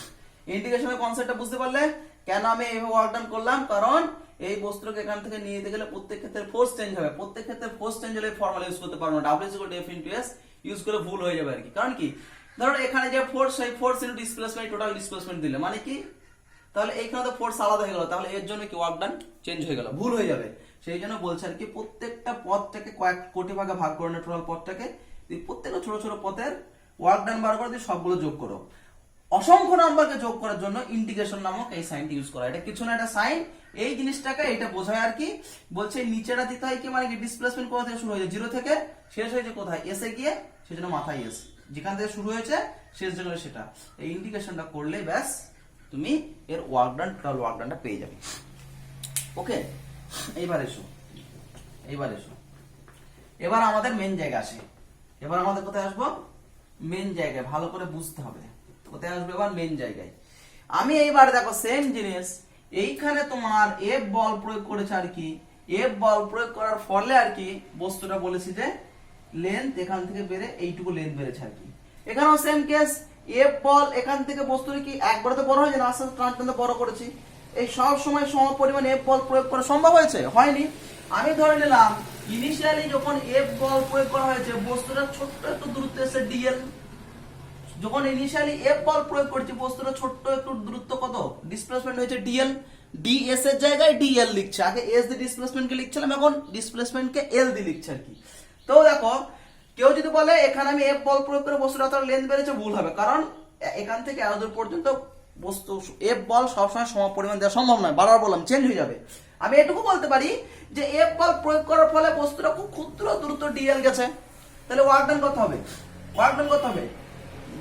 S1: ইন্টিগ্রেশনের কনসেপ্টটা বুঝতে পারলে কেন আমি এইভাবে ওয়ার্ক ডান করলাম, কারণ এই বস্তুকে এখান থেকে নিয়ে যেতে গেলে প্রত্যেক ক্ষেত্রে ফোর্স চেঞ্জ হবে, প্রত্যেক ক্ষেত্রে ফোর্স চেঞ্জ হলে ফর্মুলা ইউজ করতে পারবো না, w is equal two f into s use করে ভুল হয়ে যাবে আর কি। কারণ কি, ধরো এখানে যে ফোর্স, সেই force into displacement, total displacement দিলে মানে কি, তাহলে এইখানে তো ফোর্স আলাদা হয়ে গেল, তাহলে এর জন্য কি ওয়ার্ক ডান চেঞ্জ হয়ে গেল, ভুল হয়ে যাবে। সেই জন্য বলছে আর কি প্রত্যেকটা পদটাকে কয়েক কোটি ভাগে ভাগ করে টোটাল পদটাকে, প্রত্যেকটা ছোট ছোট পদের ওয়ার্ক ডান বার করে দিয়ে সবগুলো যোগ করো। অসংখ্য নাম্বারকে যোগ করার জন্য ইন্টিগ্রেশন নামক এই সাইনটি ইউজ করা। এটা কিছু না, এটা সাইন, এই জিনিসটাকে এটা বোঝায় আর কি। বলছে নিচেটা দিতে হয় কি, মানে কি ডিসপ্লেসমেন্ট কোথা থেকে শুরু হয়েছে, জিরো থেকে, শেষ হয়েছে কোথায়, এসে গিয়ে, সেজন্য মাথায় এস, যেখান থেকে শুরু হয়েছে শেষ জন্য সেটা। এই ইন্টিগ্রেশনটা করলে ব্যাস তুমি এর ওয়ার্ক ডান, টোটাল ওয়ার্ক ডানটা পেয়ে যাবে। ওকে, এইবার এসো, এবার আমাদের মেন জায়গা আসে। এবার আমাদের কোথায় আসবো, মেন জায়গায়, ভালো করে বুঝতে হবে কোথায় আসবে এবার মেন জায়গায়। আমি এইবার দেখো সেম জিনিস, এইখানে তোমার এফ বল প্রয়োগ করেছে আর কি, এফ বল প্রয়োগ করার ফলে আর কি বস্তুটা বলেছি যে লেন্থ এখান থেকে বেড়ে এইটুকু লেন্থ বেড়েছে আর কি। এখানেও সেম কেস, এফ বল এখান থেকে বস্তুটা কি একবারে তো বড় হয়েছে না, আস্তে আস্তে টানতে বড় করেছি। এই সব সময় সম পরিমাণ এফ বল প্রয়োগ করা সম্ভব হয়েছে, হয়নি। আমি ধরে নিলাম ইনিশিয়ালি যখন এফ বল প্রয়োগ করা হয়েছে বস্তুটা ছোট্ট একটু দূরত্ব এসে ডিএল, যখন ইনিশিয়ালি এফ বল প্রয়োগ করছি বস্তুটা ছোট্ট একটু দূরত্ব কত ডিসপ্লেসমেন্ট হয়েছে ডিএল, ডিএস এর জায়গায় ডিএল লিখছে, আগে এস দিয়ে ডিসপ্লেসমেন্টকে লিখছিলাম, এখন ডিসপ্লেসমেন্টকে এল দিয়ে লিখছে আর কি। তো দেখো কেউ যদি বলে এখানে আমি এফ বল প্রয়োগ করে বস্তুটা তার লেন্থ বেড়েছে, ভুল হবে, কারণ এখান থেকে এত দূর পর্যন্ত বস্তু এফ বল সবসময় সম পরিমাণ দেওয়া সম্ভব নয়, বারবার বললাম চেঞ্জ হয়ে যাবে। আমি এটুকু বলতে পারি যে এফ বল প্রয়োগ করার ফলে বস্তুটা খুব ক্ষুদ্র দূরত্ব ডিএল গেছে, তাহলে ওয়ার্ক ডান কত হবে,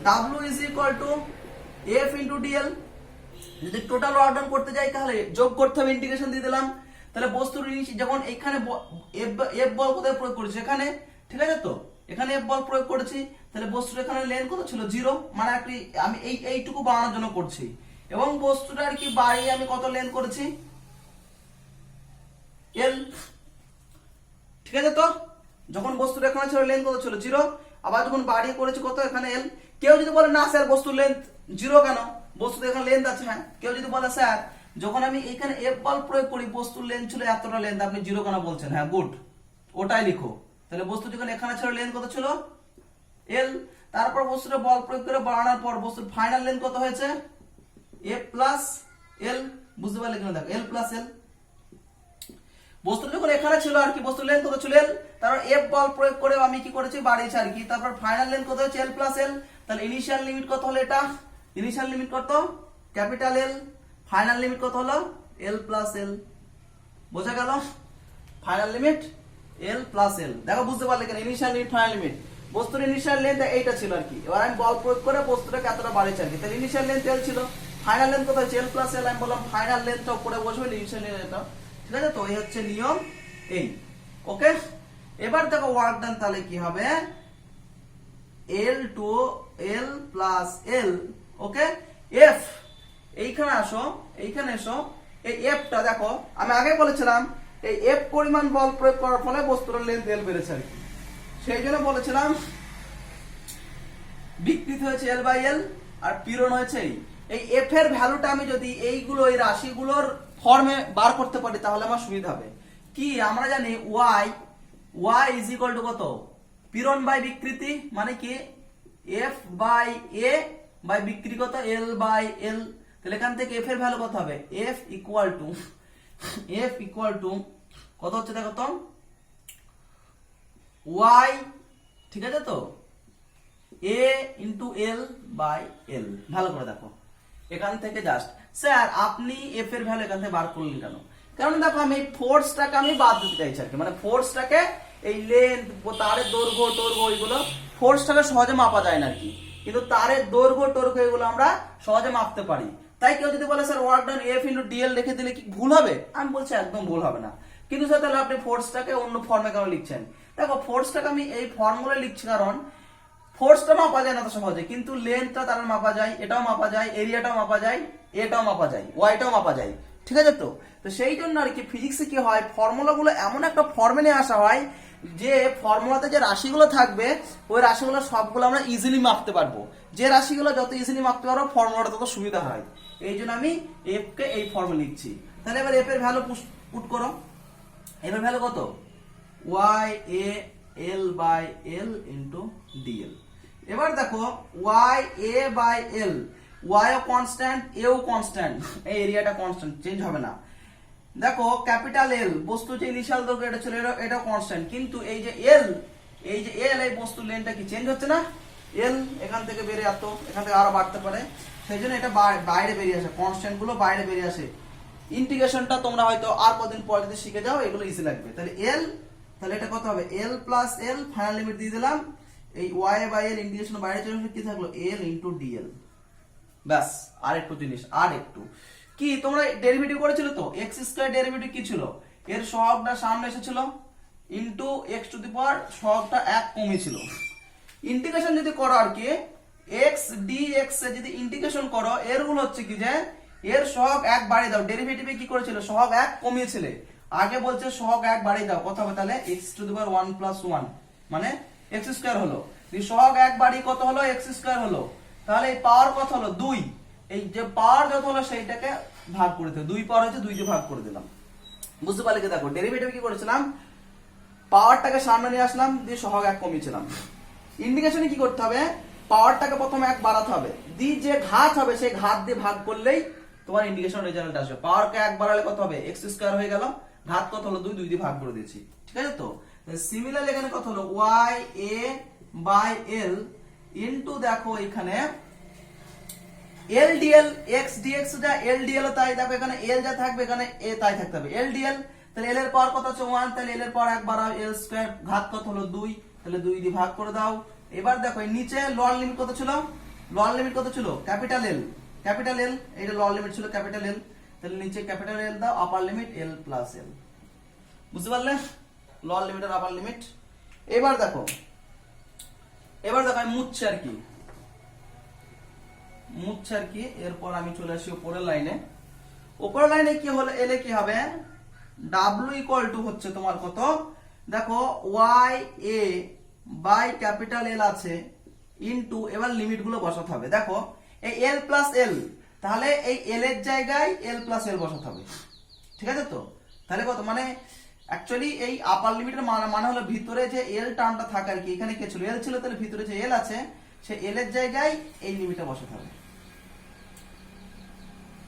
S1: W is equal to F into DL। যদি টোটাল ওয়ার্ক ডান করতে যাই তাহলে যোগ করতে হবে, ইন্টিগ্রেশন দিয়ে দিলাম, তাহলে বস্তুর যখন এখানে এফ বল কোথায় প্রয়োগ করেছি এখানে, ঠিক আছে তো, এখানে এফ বল প্রয়োগ করেছি, তাহলে বস্তুর এখানে লেন্থ কত ছিল, 0, মানে আমি এইটুকু বাড়ানোর জন্য করছি, এবং বস্তুটা আর কি বাড়িয়ে আমি কত লেন্থ করেছি, এল, ঠিক আছে তো। যখন বস্তুর এখানে ছিল লেন্থ কত ছিল, 0, আবার যখন বাড়িয়ে করেছি কত, এখানে এল। কেউ যদি বলে না স্যার বস্তুর লেন্থ 0 কেন, বস্তুর এখানে লেন্থ আছে, হ্যাঁ। কেউ যদি বলে স্যার যখন আমি এখানে এফ বল প্রয়োগ করি বস্তুর লেন্থ ছিল এতটা লেন্থ, আপনি 0 কেন বলছেন, হ্যাঁ গুড, ওটাই লিখো। তাহলে বস্তু যখন এখানে ছিল লেন্থ কত ছিল, এল, তারপর বস্তুটা বল প্রয়োগ করে বাড়ানোর পর বস্তুর ফাইনাল লেন্থ কত হয়েছে, এফ প্লাস এল, বুঝতে পারলে কিনা, দেখো এল প্লাস এল। বস্তু যখন এখানে ছিল আর কি বস্তুর লেন্থ কত ছিল এল, তারপর এফ বল প্রয়োগ করে আমি কি করেছি বাড়িয়েছি আর কি, তারপর ফাইনাল লেন্থ কত হচ্ছে এল প্লাস এল। তাহলে ইনিশিয়াল লিমিট কত হলো, এটা ইনিশিয়াল লিমিট কত ক্যাপিটাল এল, ফাইনাল লিমিট কত হলো এল প্লাস এল, বোঝা গেল, ফাইনাল লিমিট এল প্লাস এল। দেখো বুঝতে পারলে কেন, ইনিশিয়াল লিমিট ফাইনাল লিমিট, বস্তুর ইনিশিয়াল লেন্থ এইটা ছিল আর কি, এবার আমি বল প্রয়োগ করে বস্তুটাকে এতটা বাড়িয়েছি আর কি, তাহলে ইনিশিয়াল লেন্থ এল ছিল, ফাইনাল লেন্থ কত হচ্ছে এল প্লাস এল, আমি বললাম ফাইনাল লেন্থটা উপরে বসবে, ইনিশিয়াল লেন্থ, ঠিক আছে তো, এই হচ্ছে নিয়ম এই। ওকে, এবার দেখো ওয়ার্ক ডান তাহলে কি হবে, এল টু এল প্লাস এল। ওকে, এফ এইখানে আসো, এইখানে এসো, এই এফটা দেখো আমি আগে বলেছিলাম এই এফ পরিমাণ বল প্রয়োগ করার ফলে বস্তুর লেন্থ এল বেড়েছে আর কি, সেই জন্য বলেছিলাম বিকৃত হয়েছে এল বাই এল আর পীড়ন হয়েছে এই এফ এর ভ্যালুটা আমি যদি এইগুলো এই রাশিগুলোর ফর্মে বার করতে পারি তাহলে আমার সুবিধা হবে কি, আমরা জানি y ইজ ইকুয়াল টু কত, পীড়ন বাই বিকৃতি, মানে কি এফ বাই এ বাই বিকৃতি কত এল বাই এল। তাহলে এখান থেকে এফ এর ভ্যালু কত হবে, এফ ইকুয়াল টু কত হচ্ছে দেখো তো, y, ঠিক আছে তো, a into L by L. ভালো করে দেখো এখান থেকে জাস্ট, স্যার আপনি এফ এর ভ্যালু এখান থেকে বার করলেন কেন, কারণ দেখো আমি ফোর্সটাকে আমি বাদ দিতে চাইছি আর কি, মানে ফোর্সটাকে এই লেন্থ তারের দৈর্ঘ্য টর্ঘ্য ওইগুলো ফোর্সটাকে সহজে মাপা যায় না আর কি, কিন্তু তারের দৈর্ঘ্য টর্ঘ্য এগুলো আমরা সহজে মাপতে পারি। তাই কেউ যদি বলে sir work done F into DL রেখে দিলে কি ভুল হবে, আমি বলছি একদম ভুল হবে না, কিন্তু স্যার তাহলে আপনি ফোর্সটাকে অন্য ফর্মে কেন লিখছেন, দেখো ফোর্সটাকে আমি এই ফর্মুলা লিখছি কারণ ফোর্সটা মাপা যায় না তো সহজে, কিন্তু লেন্থটা তার মাপা যায়, এটাও মাপা যায়, এরিয়াটাও মাপা যায়, এটাও মাপা যায়, ওয়াইটাও মাপা যায়, ঠিক আছে তো। তো সেই জন্য আর কি ফিজিক্সে কি হয়, ফর্মুলাগুলো এমন একটা ফর্মে নিয়ে আসা হয় যে ফর্মুলাতে যে রাশিগুলো থাকবে ওই রাশিগুলো সবগুলো আমরা ইজিলি মাপতে পারবো, যে রাশিগুলো যত ইজিলি মাপতে পারবো ফর্মুলাটা তত সুবিধা হয়, এই জন্য আমি এফ কে এই ফর্মে লিখছি। তাহলে এবার এফ এর ভ্যালু পুট করো, এফ এর ভ্যালু কত, y a l by l into dl। এবার দেখো y a by l, y ও কনস্ট্যান্ট, a ও কনস্ট্যান্ট, এই এরিয়াটা কনস্ট্যান্ট চেঞ্জ হবে না। দেখো ক্যাপিটাল এল বস্তু যে ইনিশিয়াল দৈর্ঘ্য এটা ছিল এটা কনস্ট্যান্ট, কিন্তু এই যে এল এই বস্তুর লেন্থটা কি চেঞ্জ হচ্ছে না, এল এখান থেকে বেড়ে এত, এখান থেকে আরো বাড়তে পারে, সেই জন্য এটা বাইরে বেরিয়ে আসে, কনস্ট্যান্ট গুলো বাইরে বেরিয়ে আসে। ইন্টিগ্রেশনটা তোমরা হয়তো আর কদিন পরে যদি শিখে যাও এগুলো ইজি লাগবে। তাহলে এল, তাহলে এটা কত হবে, এল প্লাস এল, ফাইনাল লিমিট দিয়ে দিলাম, এই ওয়াই বাই এল ইন্টিগ্রেশন বাইরে চলে আসবে, কি থাকলো এল ইন্টু ডিএল। ব্যাস, আর একটু জিনিস, আর একটু কি তোমরা ডেরিভেটিভ করেছিল তো, এক্স স্কয়ার ডেরিভেটিভ কি ছিল, এর সহগটা সামনে এসেছিল into x to the power, সহগটা 1 কমিয়েছিল। ইন্টিগ্রেশন যদি করো আর কি, এক্স ডিএক্স এ যদি ইন্টিগ্রেশন করো, এর রুল হচ্ছে কি যে এর সহগ 1 বাড়িয়ে দাও। ডেরিভেটিভে কি করেছিল, সহগ 1 কমিয়েছিলে, আগে বলছে সহগ 1 বাড়িয়ে দাও, কত হবে তাহলে x to the power 1 plus 1 মানে এক্স স্কয়ার হলো, সহগ 1 বাড়িয়ে কত হলো, এক্স স্কয়ার হলো। তাহলে এই পাওয়ার কত হলো 2, এই যে পাওয়ার যত হলো সেইটাকে ভাগ করে দিতে, 2 পাওয়ার হচ্ছে 2 দিয়ে ভাগ করে দিলাম। বুঝতে পারলে কি, দেখো ডেরিভেটিভ কি করেছিলাম, পাওয়ারটাকে সামনে নিয়ে আসলাম, দিয়ে সহগ 1 কমিয়েছিলাম। ইন্টিগ্রেশনে কি করতে হবে, পাওয়ারটাকে প্রথমে 1 বাড়াতে হবে, দিয়ে যে ঘাত হবে সেই ঘাত দিয়ে ভাগ করলেই তোমার ইন্টিগ্রেশন রেজাল্ট আসবে। পাওয়ারকে 1 বাড়ালে কত হবে, এক্স স্কয়ার হয়ে গেল, ঘাত কত হলো 2, 2 দিয়ে ভাগ করে দিয়েছি, ঠিক আছে তো। সিমিলারলি এখানে কত হলো, Y A by L into, দেখো এখানে এল ডিএল, এক্স ডিএক্স যা এল ডিএল তাই, দেখো এখানে এল যা থাকবে এখানে এ তাই থাকতে হবে, এল ডিএল। তাহলে এল এর পাওয়ার কত আছে 1, তাহলে এল এর পাওয়ার 1 বাড়াও, এল স্কয়ার, ঘাত কত হলো 2, তাহলে 2 দিয়ে ভাগ করে দাও। এবার দেখো এই নিচে লোয়ার লিমিট কত ছিল, লোয়ার লিমিট কত ছিল, ক্যাপিটাল এল, ক্যাপিটাল এল, এইটা লোয়ার লিমিট ছিল ক্যাপিটাল এল, তাহলে নিচে ক্যাপিটাল এল দাও, আপার লিমিট এল প্লাস এল। বুঝতে পারলে, লোয়ার লিমিট আর আপার লিমিট। এবার দেখো, এবার দেখো আমি মুছছি আর কি, মুছছি আর কি, এরপর আমি চলে আসি উপরের লাইনে। উপরের লাইনে কি হলো, এলে কি হবে, ডাব্লিউ ইকুয়াল টু হচ্ছে তোমার কত, দেখো Y A by capital L আছে ইনটু, এবার লিমিট গুলো বসাতে হবে। দেখো এই এল প্লাস এল, তাহলে এই এল এর জায়গায় এল প্লাস এল বসাতে হবে, ঠিক আছে তো। তাহলে কত মানে অ্যাকচুয়ালি এই আপার লিমিটের মানে হলো ভিতরে যে এল টার্মটা থাকে আর কি, এখানে কে ছিল, এল ছিল, তাহলে ভিতরে যে এল আছে সে এল এর জায়গায় এই লিমিটটা বসাতে হবে,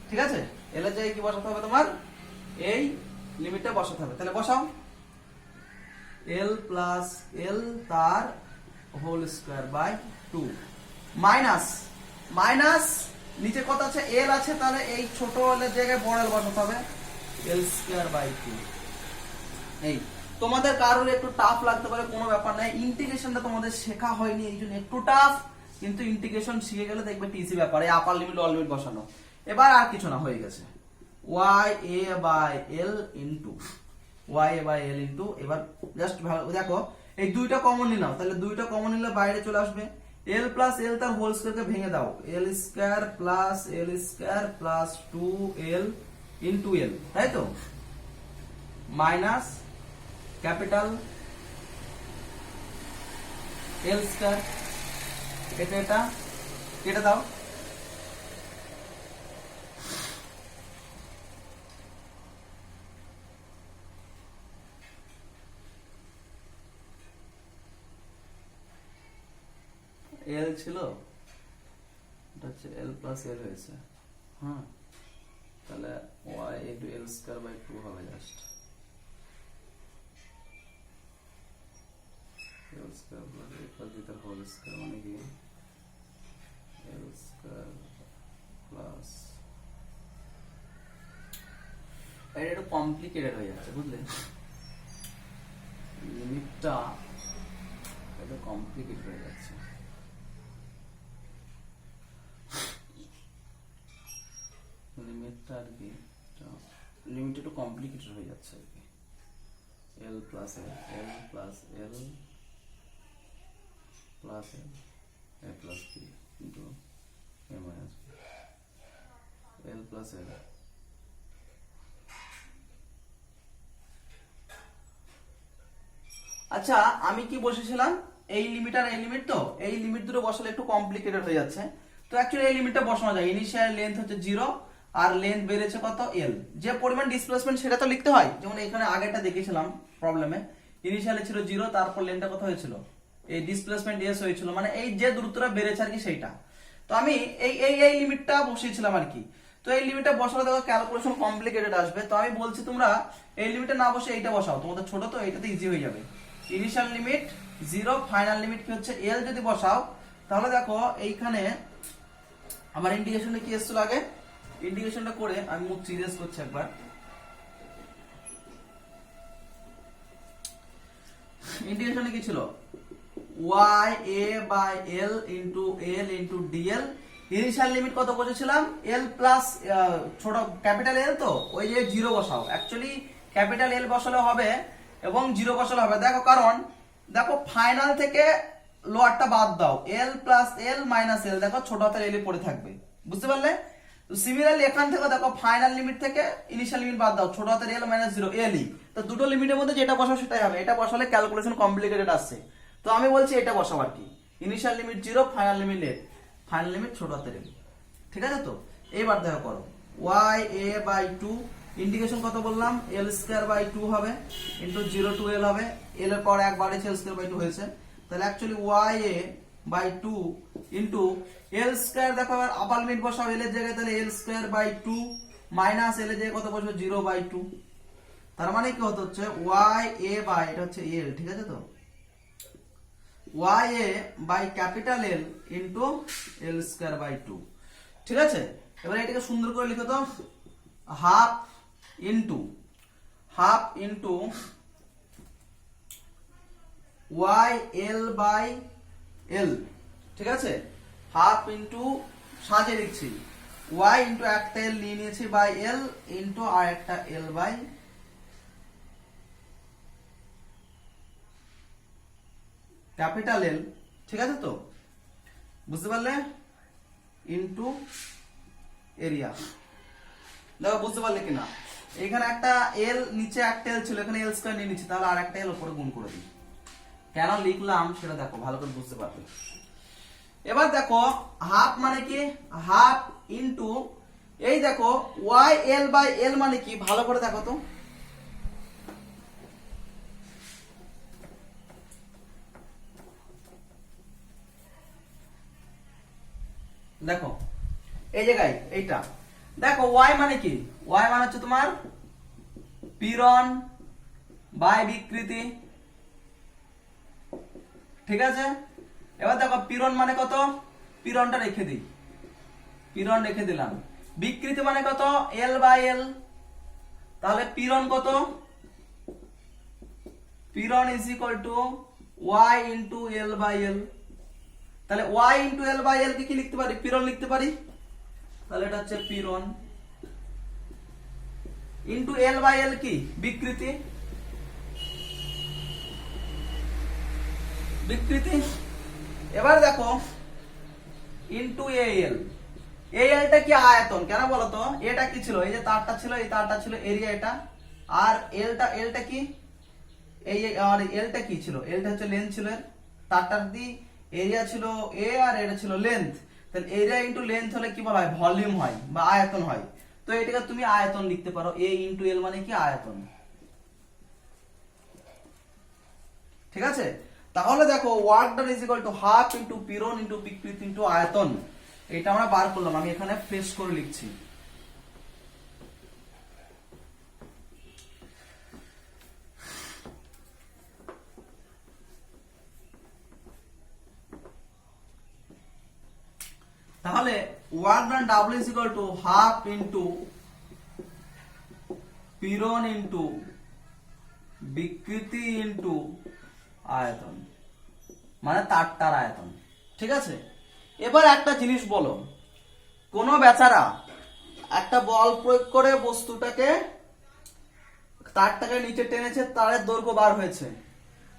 S1: ঠিক আছে। এল এর জায়গায় কি বসাতে হবে, তোমার এই লিমিটটা বসাতে হবে। তাহলে বসাও, এল প্লাস এল তার whole square by 2 minus, minus নিচে কত আছে এল আছে, তাহলে এই ছোট এল এর জায়গায় বড় এল বসাতে হবে, এল স্কয়ার বাই 2। এই তোমাদের কারোর একটু টাফ লাগতে পারে, কোনো ব্যাপার নাই, ইন্টিগ্রেশনটা তোমাদের শেখা হয়নি এই জন্য একটু টাফ, কিন্তু ইন্টিগ্রেশন শিখে গেলে দেখবে ইজি ব্যাপার, এই আপার লিমিট লোয়ার লিমিট বসানো। এবার আর কিছু না, হয়ে গেছে Y A by L into, Y A by L into, এবার জাস্ট দেখো এই দুইটা কমন নিলাম, তাহলে দুইটা কমন নিলে বাইরে চলে আসবে, এল প্লাস এল তার হোল স্কয়ারকে ভেঙে দাও, L square plus 2l into L, তাই তো, মাইনাস ক্যাপিটাল এল স্কয়ার, এটা কেটে দাও, এল ছিল, এটা হচ্ছে এল প্লাস এল হয়েছে, হ্যাঁ, তাহলে Y into L square by 2 হবে just, L square plus A plus B তার হোল স্কয়ার মানে কি এল স্কয়ার প্লাস, এটা একটু কমপ্লিকেটেড হয়ে যাচ্ছে বুঝলে, লিমিটটা এটা কমপ্লিকেটেড হয়ে যাচ্ছে, লিমিটটা আর কি, লিমিট একটু কমপ্লিকেটেড হয়ে যাচ্ছে আর কি, এল প্লাস এল, এল প্লাস এল প্লাস এল, এ প্লাস বি ইন্টু এ মাইনাস বি, এল প্লাস এল। আচ্ছা আমি কি বসেছিলাম, এই লিমিট আর এই লিমিট, তো এই লিমিট দুটো বসালে একটু কমপ্লিকেটেড হয়ে যাচ্ছে, তো অ্যাকচুয়ালি এই লিমিটটা বসানো যায়, ইনিশিয়াল লেন্থ হচ্ছে 0 আর লেন্থ বেড়েছে কত এল, যে পরিমাণ ডিসপ্লেসমেন্ট সেটা তো লিখতে হয়, যেমন এখানে আগেটা দেখেছিলাম প্রবলেমে, ইনিশিয়ালি ছিল 0, তারপর লেন্থটা কত হয়েছিল, এই ডিসপ্লেসমেন্ট এস হয়েছিল, মানে এই যে দূরত্বটা বেড়েছে আর কি সেইটা, তো আমি এই এই এই লিমিটটা বসিয়েছিলাম আর কি, তো এই লিমিটটা বসালে দেখো ক্যালকুলেশন কমপ্লিকেটেড আসবে, তো আমি বলছি তোমরা এই লিমিটটা না বসে এইটা বসাও, তোমাদের ছোট তো এইটাতে ইজি হয়ে যাবে, ইনিশিয়াল লিমিট 0, ফাইনাল লিমিট কি হচ্ছে এল যদি বসাও, তাহলে দেখো এইখানে আমার ইন্ডিকেশনে কি এসছিল আগে, ইন্ডিকেশনটা করে আমি মুখ সিরিয়াস করছি একবার। ইন্ডিকেশনে কি ছিল, y a by l into l into dl। Initial limit কত বসেছিলাম, l প্লাস ছোট ক্যাপিটাল L, তো ওই যে 0 বসাও, অ্যাকচুয়ালি ক্যাপিটাল L বসালে হবে এবং 0 বসালে হবে। দেখো কারণ দেখো ফাইনাল থেকে লোয়ারটা বাদ দাও, l plus l minus l, দেখো ছোট হাতের l পড়ে থাকবে, বুঝতে পারলে? তো সিমিলারলি এখান থেকে দেখো ফাইনাল লিমিট থেকে ইনিশিয়াল লিমিট বাদ দাও, ছোট হাতের l মাইনাস 0 l ই, তো দুটো লিমিটের মধ্যে যেটা বসাও সেটাই হবে। এটা বসালে ক্যালকুলেশন কমপ্লিকেটেড আসছে, তো আমি বলছি এটা বসাও আর কি, initial limit 0, final limit l, final limit ছোট হাতের l, ঠিক আছে? তো এইবার দেখো করো, y a বাই 2 ইন্ডিকেশন কত বললাম, l স্কয়ার বাই 2 হবে ইনটু 0 টু l হবে, l এর পাওয়ার 1 বাড়িয়েছে, l স্কয়ার বাই 2 হয়েছে, তাহলে actually y a by 2 into l square, দেখো আপার লিমিট বসাও l এর জায়গায়, তাহলে l square by 2 minus l এর জায়গায় কত বসবে, 0 বাই 2, তার মানে কি হতে হচ্ছে y a বাই, এটা হচ্ছে l, ঠিক আছে? তো y a by capital L into l square by 2, ঠিক আছে? এবারে এটাকে সুন্দর করে লিখো তো, half into y l by l, ঠিক আছে? হাফ ইনটু সাজে লিখছি y ইনটু একটা l নিয়ে নিয়েছি বাই l ইনটু আর একটা l বাই ক্যাপিটাল L, ঠিক আছে? তো বুঝতে পারলে, ইনটু এরিয়া, দেখো বুঝতে পারলে কিনা? এখানে একটা l নিচে একটা l ছিল, এখানে l স্কয়ার নিয়ে নিচ্ছি, তাহলে আর একটা l উপরে গুণ করে দিই। কেন লিখলাম সেটা দেখো, ভালো করে বুঝতে পারবে। এবার দেখো হাফ মানে কি, হাফ ইনটু এই দেখো y l বাই l মানে কি, ভালো করে দেখো তো, দেখো এই জায়গায় এইটা দেখো, y মানে কি, y মানে হচ্ছে তোমার পীড়ন বাই বিকৃতি, ঠিক আছে? এবার দেখো পীড়ন মানে কত, পীড়নটা রেখে দিই, পীড়ন রেখে দিলাম, বিকৃতি মানে কত, l বাই l, তাহলে পীড়ন কত, পীড়ন is equal to y into l by l, তাহলে y into l by l কি লিখতে পারি, পীড়ন লিখতে পারি, তাহলে এটা হচ্ছে পীড়ন ইনটু l বাই l কি, বিকৃতি, বিকৃতি। এবার দেখো ইনটু al, alটা কি আয়তন, কেন বলো তো, এটা কি ছিল, এই যে তারটা ছিল, এই তারটা ছিল এরিয়া এটা, আর lটা কি, এই আর lটা কি ছিল, lটা হচ্ছে লেন্থ ছিল, তারটার দি এরিয়া ছিল a আর এটা ছিল লেন্থ, তাহলে এরিয়া ইনটু লেন্থ হলে কি বলা হয়, ভলিউম হয় বা আয়তন হয়, তো এটাকে তুমি আয়তন লিখতে পারো, a ইনটু l মানে কি আয়তন, ঠিক আছে? তাহলে দেখো work done is equal to half into পীড়ন ইনটু বিকৃতি ইনটু আয়তন, এটা আমরা বার করলাম, আমি এখানে ফ্রেশ করে লিখছি। তাহলে work done W is equal to half into পীড়ন ইনটু বিকৃতি ইনটু আয়তন, মানে তারটার আয়তন, ঠিক আছে? এবার একটা জিনিস বলো, কোন বেচারা একটা বল প্রয়োগ করে বস্তুটাকে, তারটাকে নিচে টেনেছে, তারের দৈর্ঘ্য বার হয়েছে,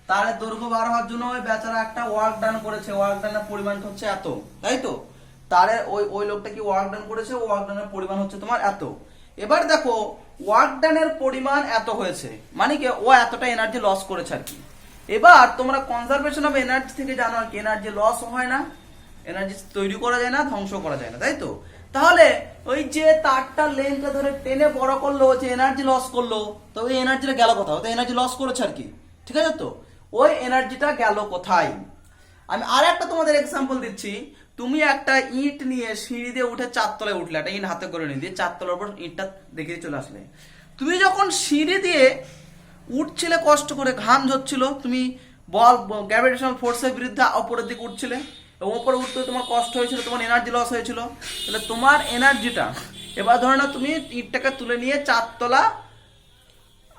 S1: তারের দৈর্ঘ্য বার হওয়ার জন্য ওই বেচারা একটা ওয়ার্ক ডান করেছে, ওয়ার্ক ডানের পরিমাণ হচ্ছে এত, তাই তো? তারে ওই লোকটা কি ওয়ার্ক ডান করেছে, ওয়ার্ক ডানের পরিমাণ হচ্ছে তোমার এত। এবার দেখো ওয়ার্ক ডানের পরিমাণ এত হয়েছে, মানে কি ও এতটা এনার্জি লস করেছে আর কি। এবার তোমরা কনজারভেশন অফ এনার্জি থেকে জানো আর কি, এনার্জি লস হয় না, এনার্জি তৈরি করা যায় না, ধ্বংস করা যায় না, তাই তো? তাহলে ওই যে তারটা লেন্থটা ধরে টেনে বড় করলো, যে এনার্জি লস করলো, তো ওই এনার্জিটা গেল কোথাও, তো এনার্জি লস করেছে আর কি, ঠিক আছে? তো ওই এনার্জিটা গেল কোথায়, আমি আর একটা তোমাদের এক্সাম্পল দিচ্ছি। তুমি একটা ইট নিয়ে সিঁড়ি দিয়ে উঠে 4 তলায় উঠলে, একটা ইট হাতে করে নিয়ে দিয়ে 4 তলার উপর ইটটা দেখে চলে আসলে, তুমি যখন সিঁড়ি দিয়ে উঠছিলে কষ্ট করে, ঘাম ঝরছিল, তুমি বল গ্র্যাভিটেশনাল ফোর্সের বিরুদ্ধে উপরের দিকে উঠছিলে, এবং উপরে উঠতে তোমার কষ্ট হয়েছিল, তোমার এনার্জি লস হয়েছিল। তাহলে তোমার এনার্জিটা, এবার ধরো না তুমি ইটটাকে তুলে নিয়ে 4 তলা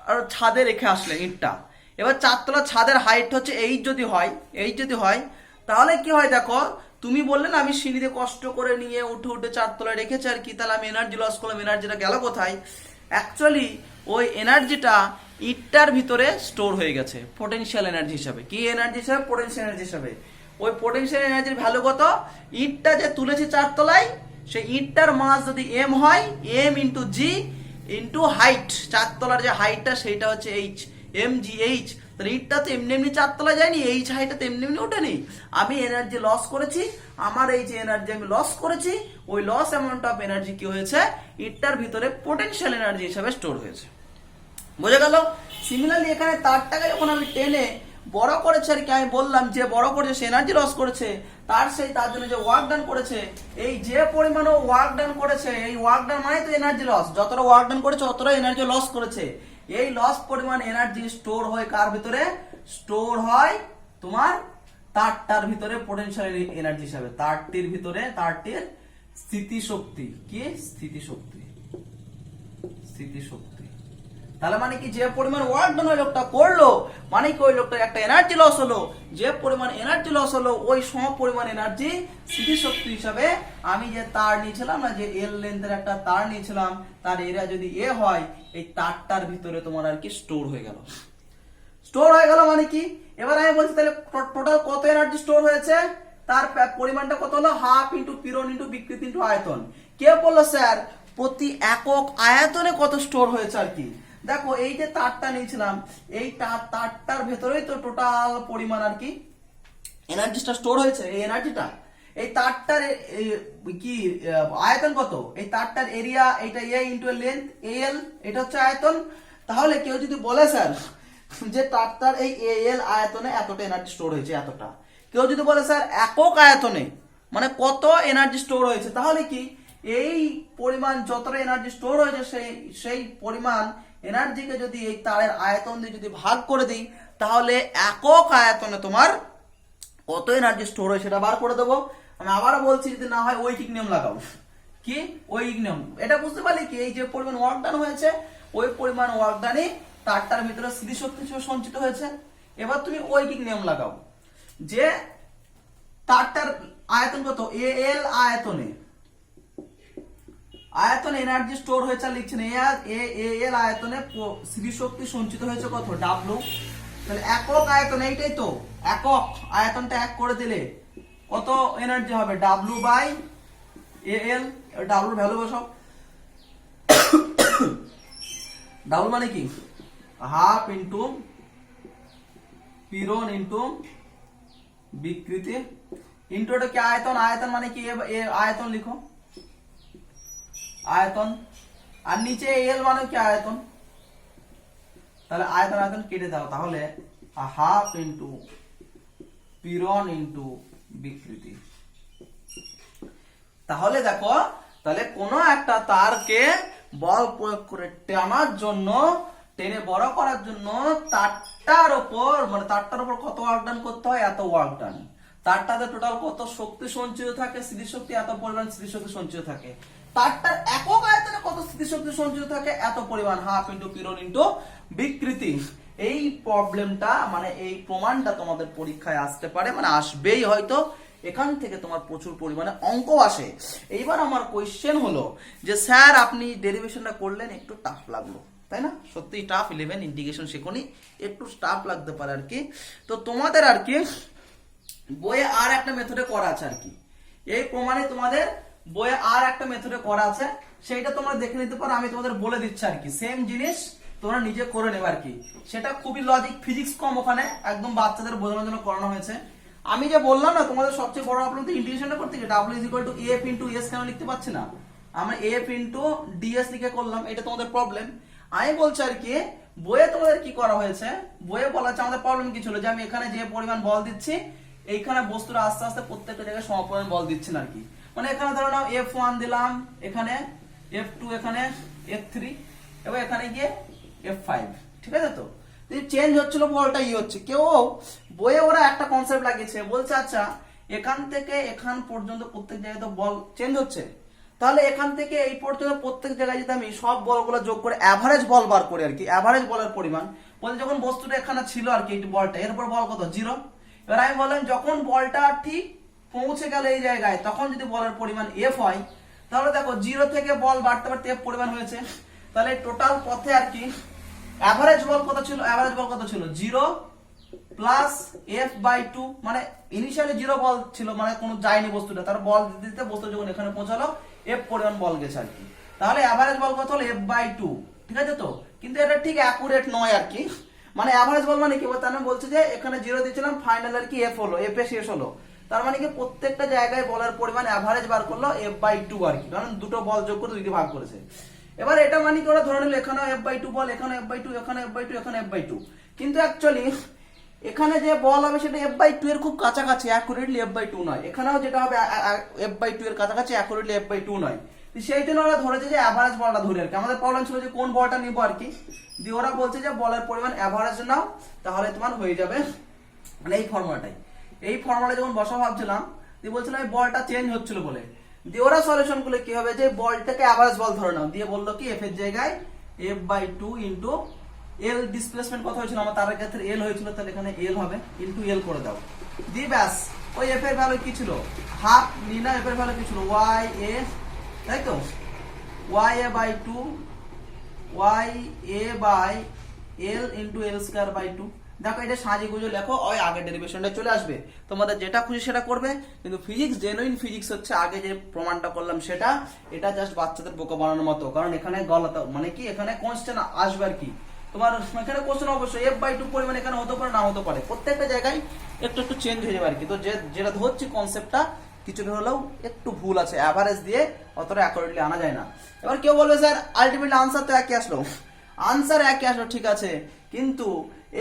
S1: আর ছাদে রেখে আসলে ইটটা, এবার 4 তলা ছাদের হাইট হচ্ছে এইট যদি হয় তাহলে কি হয় দেখো, তুমি বললে না আমি সিঁড়িতে কষ্ট করে নিয়ে উঠে উঠে 4 তলায় রেখেছি আর কি, তাহলে আমি এনার্জি লস করলাম, এনার্জিটা গেল কোথায়? অ্যাকচুয়ালি ওই এনার্জিটা ইটটার ভিতরে স্টোর হয়ে গেছে পোটেনশিয়াল এনার্জি হিসাবে। কি এনার্জি হিসাবে? পোটেনশিয়াল এনার্জি হিসাবে। ওই পোটেনশিয়াল এনার্জির ভ্যালু কত? ইটটা যে তুলেছি 4 তলায়, সেই ইটটার মাস যদি এম হয়, এম ইন্টু জি ইন্টু হাইট, 4 তলার যে হাইটটা সেইটা হচ্ছে এইচ, এম জি এইচ। তাহলে ইটটা তো এমনি এমনি 4 তলায় যায়নি, এইচ হাইটটা তো এমনি এমনি ওঠেনি। আমি এনার্জি লস করেছি, আমার এই যে এনার্জি আমি লস করেছি, ওই লস অ্যামাউন্ট অফ এনার্জি কি হয়েছে? ইটটার ভিতরে পোটেনশিয়াল এনার্জি হিসাবে স্টোর হয়েছে। বোঝা গেল? সিমিলারলি এখানে তারটাকে যখন আমি টেনে বড় করেছে আর কি, আমি বললাম যে বড় করেছে সে এনার্জি লস করেছে, তার জন্য যে ওয়ার্ক ডান করেছে, এই যে পরিমাণ ওয়ার্ক ডান করেছে, এই ওয়ার্ক ডান মানে তো এনার্জি লস, যতটা ওয়ার্ক ডান করেছে ততটা এনার্জি লস করেছে। এই লস পরিমাণ এনার্জি স্টোর হয় কার ভিতরে? স্টোর হয় তোমার তারটার ভিতরে পোটেনশিয়াল এনার্জি হিসাবে, তারটির ভিতরে, তারটির স্থিতিশক্তি। কি? স্থিতিশক্তি। তাহলে মানে কি, যে পরিমাণ ওয়ার্ক ডান ওই লোকটা করলো, মানে কি ওই লোকটার একটা এনার্জি লস হলো, যে পরিমাণ এনার্জি লস হলো ওই সম পরিমাণ এনার্জি স্মৃতিশক্তি হিসাবে আমি যে তার নিয়েছিলাম না, যে এল লেন্থের একটা তার নিয়েছিলাম, তার এরিয়া যদি এ হয়, এই তারটার ভিতরে তোমার আর কি স্টোর হয়ে গেল। স্টোর হয়ে গেল মানে কি, এবার আমি বলছি তাহলে টোটাল কত এনার্জি স্টোর হয়েছে, তার পরিমাণটা কত হলো? হাফ ইন্টু পীড়ন ইন্টু বিকৃতি ইন্টু আয়তন। কে বললো স্যার প্রতি একক আয়তনে কত স্টোর হয়েছে আর কি? দেখো এই যে তারটা নিয়েছিলাম, এই তারটার ভেতরেই তো টোটাল পরিমাণ আর কি এনার্জিটা স্টোর হয়েছে। এই এনার্জিটা, এই তারটার কি আয়তন কত? এই তারটার এরিয়া, এটা এ ইন্টু লেন্থ এল, এটা হচ্ছে আয়তন। তাহলে কেউ যদি বলে স্যার যে তারটার এই এল আয়তনে এতটা এনার্জি স্টোর হয়েছে, এতটা, কেউ যদি বলে স্যার একক আয়তনে মানে কত এনার্জি স্টোর হয়েছে, তাহলে কি এই পরিমাণ যতটা এনার্জি স্টোর হয়েছে সেই পরিমাণ এনার্জিকে যদি এই তারের আয়তন দিয়ে যদি ভাগ করে দিই, তাহলে একক আয়তনে তোমার কত এনার্জি স্টোর হয় সেটা বার করে দেবো। আমি আবারও বলছি, যদি না হয় ঐকিক নিয়ম লাগাও। কি? ঐকিক নিয়ম। এটা বুঝতে পারলি কি, এই যে পরিমাণ ওয়ার্ক ডান হয়েছে, ওই পরিমাণ ওয়ার্ক ডানই তারটার ভিতরে স্মৃতিশক্তি হিসেবে সঞ্চিত হয়েছে। এবার তুমি ঐকিক নিয়ম লাগাও যে তারটার আয়তন কত? এ এল আয়তনে এনার্জি স্টোর হয়েছে, লিখছেন এল আয়তনে স্মৃতিশক্তি সঞ্চিত হয়েছে কত? ডাব্লু। তাহলে একক আয়তন, এইটাই তো একক আয়তনটা এক করে দিলে কত এনার্জি হবে? W by L. ডাব্লুর ভ্যালু বসাও। ডাব্লু মানে কি? হাফ ইন্টু পীড়ন ইন্টু বিকৃতি ইন্টু এটা কি আয়তন। আয়তন মানে কি? আয়তন লিখো, আয়তন। আর নিচে এল মানে কি? আয়তন। তাহলে আয়তন কেটে দাও, তাহলে হাফ ইন্টু পীড়ন ইন্টু বিকৃতি। তাহলে দেখো, তাহলে কোন একটা তারকে বল প্রয়োগ করে টানার জন্য, টেনে বড় করার জন্য তারটার উপর কত ওয়ার্ক ডান করতে হয়? এত ওয়ার্ক ডান। তারটাতে টোটাল কত শক্তি সঞ্চিত থাকে? স্মৃতিশক্তি এত পরিমাণ স্মৃতিশক্তি সঞ্চিত থাকে। তারটার একক আয়তনে কত স্মৃতিশক্তি সঞ্চিত থাকে? এত পরিমাণ, হাফ ইন্টু পীড়ন ইন্টু বিকৃতি। এই প্রবলেমটা মানে এই প্রমাণটা তোমাদের পরীক্ষায় আসতে পারে, মানে আসবেই হয়তো। এখান থেকে তোমার প্রচুর পরিমাণে অঙ্ক আসে। এইবার আমার কোয়েশ্চেন হলো যে স্যার আপনি ডেরিভেশনটা করলেন, একটু টাফ লাগলো, তাই না? সত্যি টাফ, 11 ইন্টিগ্রেশন শেখনি, একটু টাফ লাগতে পারে আর কি। তো তোমাদের আর কি বইয়ে আর একটা মেথডে করা আছে আর কি, এই প্রমাণে তোমাদের বইয়ে আর একটা মেথডে করা আছে, সেইটা তোমরা দেখে নিতে পারো। আমি তোমাদের বলে দিচ্ছি আর কি, সেম জিনিস তোমরা নিজে করে নেবে আর কি। সেটা খুবই লজিক, ফিজিক্স কম, ওখানে একদম বাচ্চাদের বোঝানোর জন্য করানো হয়েছে। আমি যে বললাম না তোমাদের সবচেয়ে বড় প্রবলেম তো ইন্টিগ্রেশনটা করতে গিয়ে W is equal two F into S কেন লিখতে পারছি না, আমরা এফ ইন্টু ডিএস লিখে করলাম, এটা তোমাদের প্রবলেম। আমি বলছি আর কি বইয়ে তোমাদের কি করা হয়েছে, বইয়ে বলা আছে আমাদের প্রবলেম কি ছিল, যে আমি এখানে যে পরিমাণ বল দিচ্ছি, এইখানে বস্তুটা আস্তে আস্তে প্রত্যেকটা জায়গায় সমপরিমাণ বল দিচ্ছেন আর কি। মানে এখানে ধরো নাও F1 দিলাম, এখানে F2, এখানে F3, এবং এখানে গিয়ে F5, ঠিক আছে? তো চেঞ্জ হচ্ছিল বলটা হচ্ছে, কেউ বইয়ে ওরা একটা কনসেপ্ট লাগিয়েছে, বলছে আচ্ছা এখান থেকে এখান পর্যন্ত প্রত্যেক জায়গায় তো বল চেঞ্জ হচ্ছে, তাহলে এখান থেকে এই পর্যন্ত প্রত্যেক জায়গায় যদি আমি সব বলগুলো যোগ করে অ্যাভারেজ বল বার করি আর কি, অ্যাভারেজ বলের পরিমাণ বলতে যখন বস্তুটা এখানে ছিল আর কি, এই বলটা এর উপর বল কত 0। এবার আমি বললাম যখন বলটা ঠিক পৌঁছে গেল এই জায়গায় তখন যদি বলের পরিমাণ এফ হয়, তাহলে দেখো 0 থেকে বল বাড়তে বাড়তে এফ পরিমাণ হয়েছে। তাহলে টোটাল পথে আর কি অ্যাভারেজ বল কত ছিল, অ্যাভারেজ বল কত ছিল 0 প্লাস f/2, মানে ইনিশিয়ালি 0 বল ছিল, মানে কোনো যায়নি বস্তুটা, তার বল দিতে দিতে বস্তু যখন এখানে পৌঁছালো f পরিমাণ বল গেছে আর কি। তাহলে অ্যাভারেজ বল কত হলো f/2, ঠিক আছে তো? কিন্তু এটা ঠিক অ্যাকুরেট নয় আর কি, মানে অ্যাভারেজ বল মানে কি বলতে আমি বলছি যে এখানে 0 দিয়েছিলাম, ফাইনাল আর কি f হলো, f এ শেষ হলো, তার মানে কি প্রত্যেকটা জায়গায় বলের পরিমাণ অ্যাভারেজ বার করলো f/2 আর কি, কারণ দুটো বল যোগ করে দুইটি ভাগ করেছে। এবার এটা মানে কি ওরা ধরে নিল এখানে f/2 বল, এখানে f/2, এখানে f/2, এখানে f/2, কিন্তু অ্যাকচুয়ালি এখানে যে বল হবে সেটা f/2 এর খুব কাছাকাছি, অ্যাকুরেটলি f/2 নয়। এখানেও যেটা হবে f/2 এর কাছাকাছি, অ্যাকুরেটলি f/2 নয়। সেই জন্য ওরা ধরেছে যে অ্যাভারেজ বলটা ধরে আর কি। আমাদের প্রবলেম ছিল যে কোন বলটা নিব আর কি, দিয়ে ওরা বলছে যে বলের পরিমাণ অ্যাভারেজ নাও, তাহলে তোমার হয়ে যাবে মানে এই ফর্মুলাটাই। এই ফর্মুলা যখন বসা ভাবছিলাম দিয়ে বলছিলাম এই বলটা চেঞ্জ হচ্ছিল বলে, দিয়ে ওরা সলিউশন করলে কি হবে যে বলটাকে অ্যাভারেজ বল ধরে নাও, দিয়ে বললো কি f এর জায়গায় f/2 ইন্টু এল ডিসপ্লেসমেন্ট কত হয়েছিল আমার, তার ক্ষেত্রে এল হয়েছিল, তাহলে এখানে এল হবে ইন্টু এল করে দাও, দি ব্যাস। ওই এফ এর ভ্যালু কি ছিল হাফ, নিনা এফ এর ভ্যালু কি ছিল ওয়াই এ, তাই তো Y A by 2 Y A by L into L square by 2। দেখো এটা সাজি গুজো লেখো, ওই আগে ডেরিভেশনটা চলে আসবে, তোমাদের যেটা খুশি সেটা করবে। কিন্তু ফিজিক্স, জেনুইন ফিজিক্স হচ্ছে আগে যে প্রমাণটা করলাম সেটা, এটা জাস্ট বাচ্চাদের বোকা বানানোর মতো, কারণ এখানে গলত মানে কি এখানে কনস্ট্যান্ট আসবে আর কি। তোমার এখানে কোশ্চেন অবশ্যই f/2 পরিমাণ এখানে হতে পারে না হতে পারে, প্রত্যেকটা জায়গায় একটু একটু চেঞ্জ হয়ে যাবে আর কি। তো যেটা ধরছি কনসেপ্টটা কিছুটা হলেও একটু ভুল আছে, অ্যাভারেজ দিয়ে অতটা অ্যাকুরেটলি আনা যায় না। এবার কেউ বলবে স্যার আলটিমেটলি আনসার তো একই আসলো, আনসার একই আসলো ঠিক আছে, কিন্তু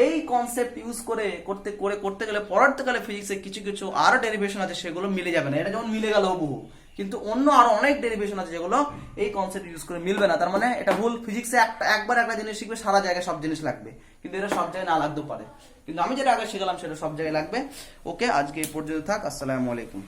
S1: এই কনসেপ্ট ইউজ করে করতে গেলে পরবর্তীকালে ফিজিক্সে কিছু কিছু আরো ডেরিভেশন আছে সেগুলো মিলে যাবে না। এটা যেমন মিলে গেল বহু, কিন্তু অন্য আরো অনেক ডেরিভেশন আছে যেগুলো এই কনসেপ্ট ইউজ করে মিলবে না, তার মানে এটা ভুল। ফিজিক্সে একবার একটা জিনিস শিখবে, সারা জায়গায় সব জিনিস লাগবে, কিন্তু এটা সব জায়গায় না লাগতেও পারে। কিন্তু আমি যেটা আগে শিখালাম সেটা সব জায়গায় লাগবে। ওকে, আজকে এই পর্যন্ত থাক। আসসালামু আলাইকুম।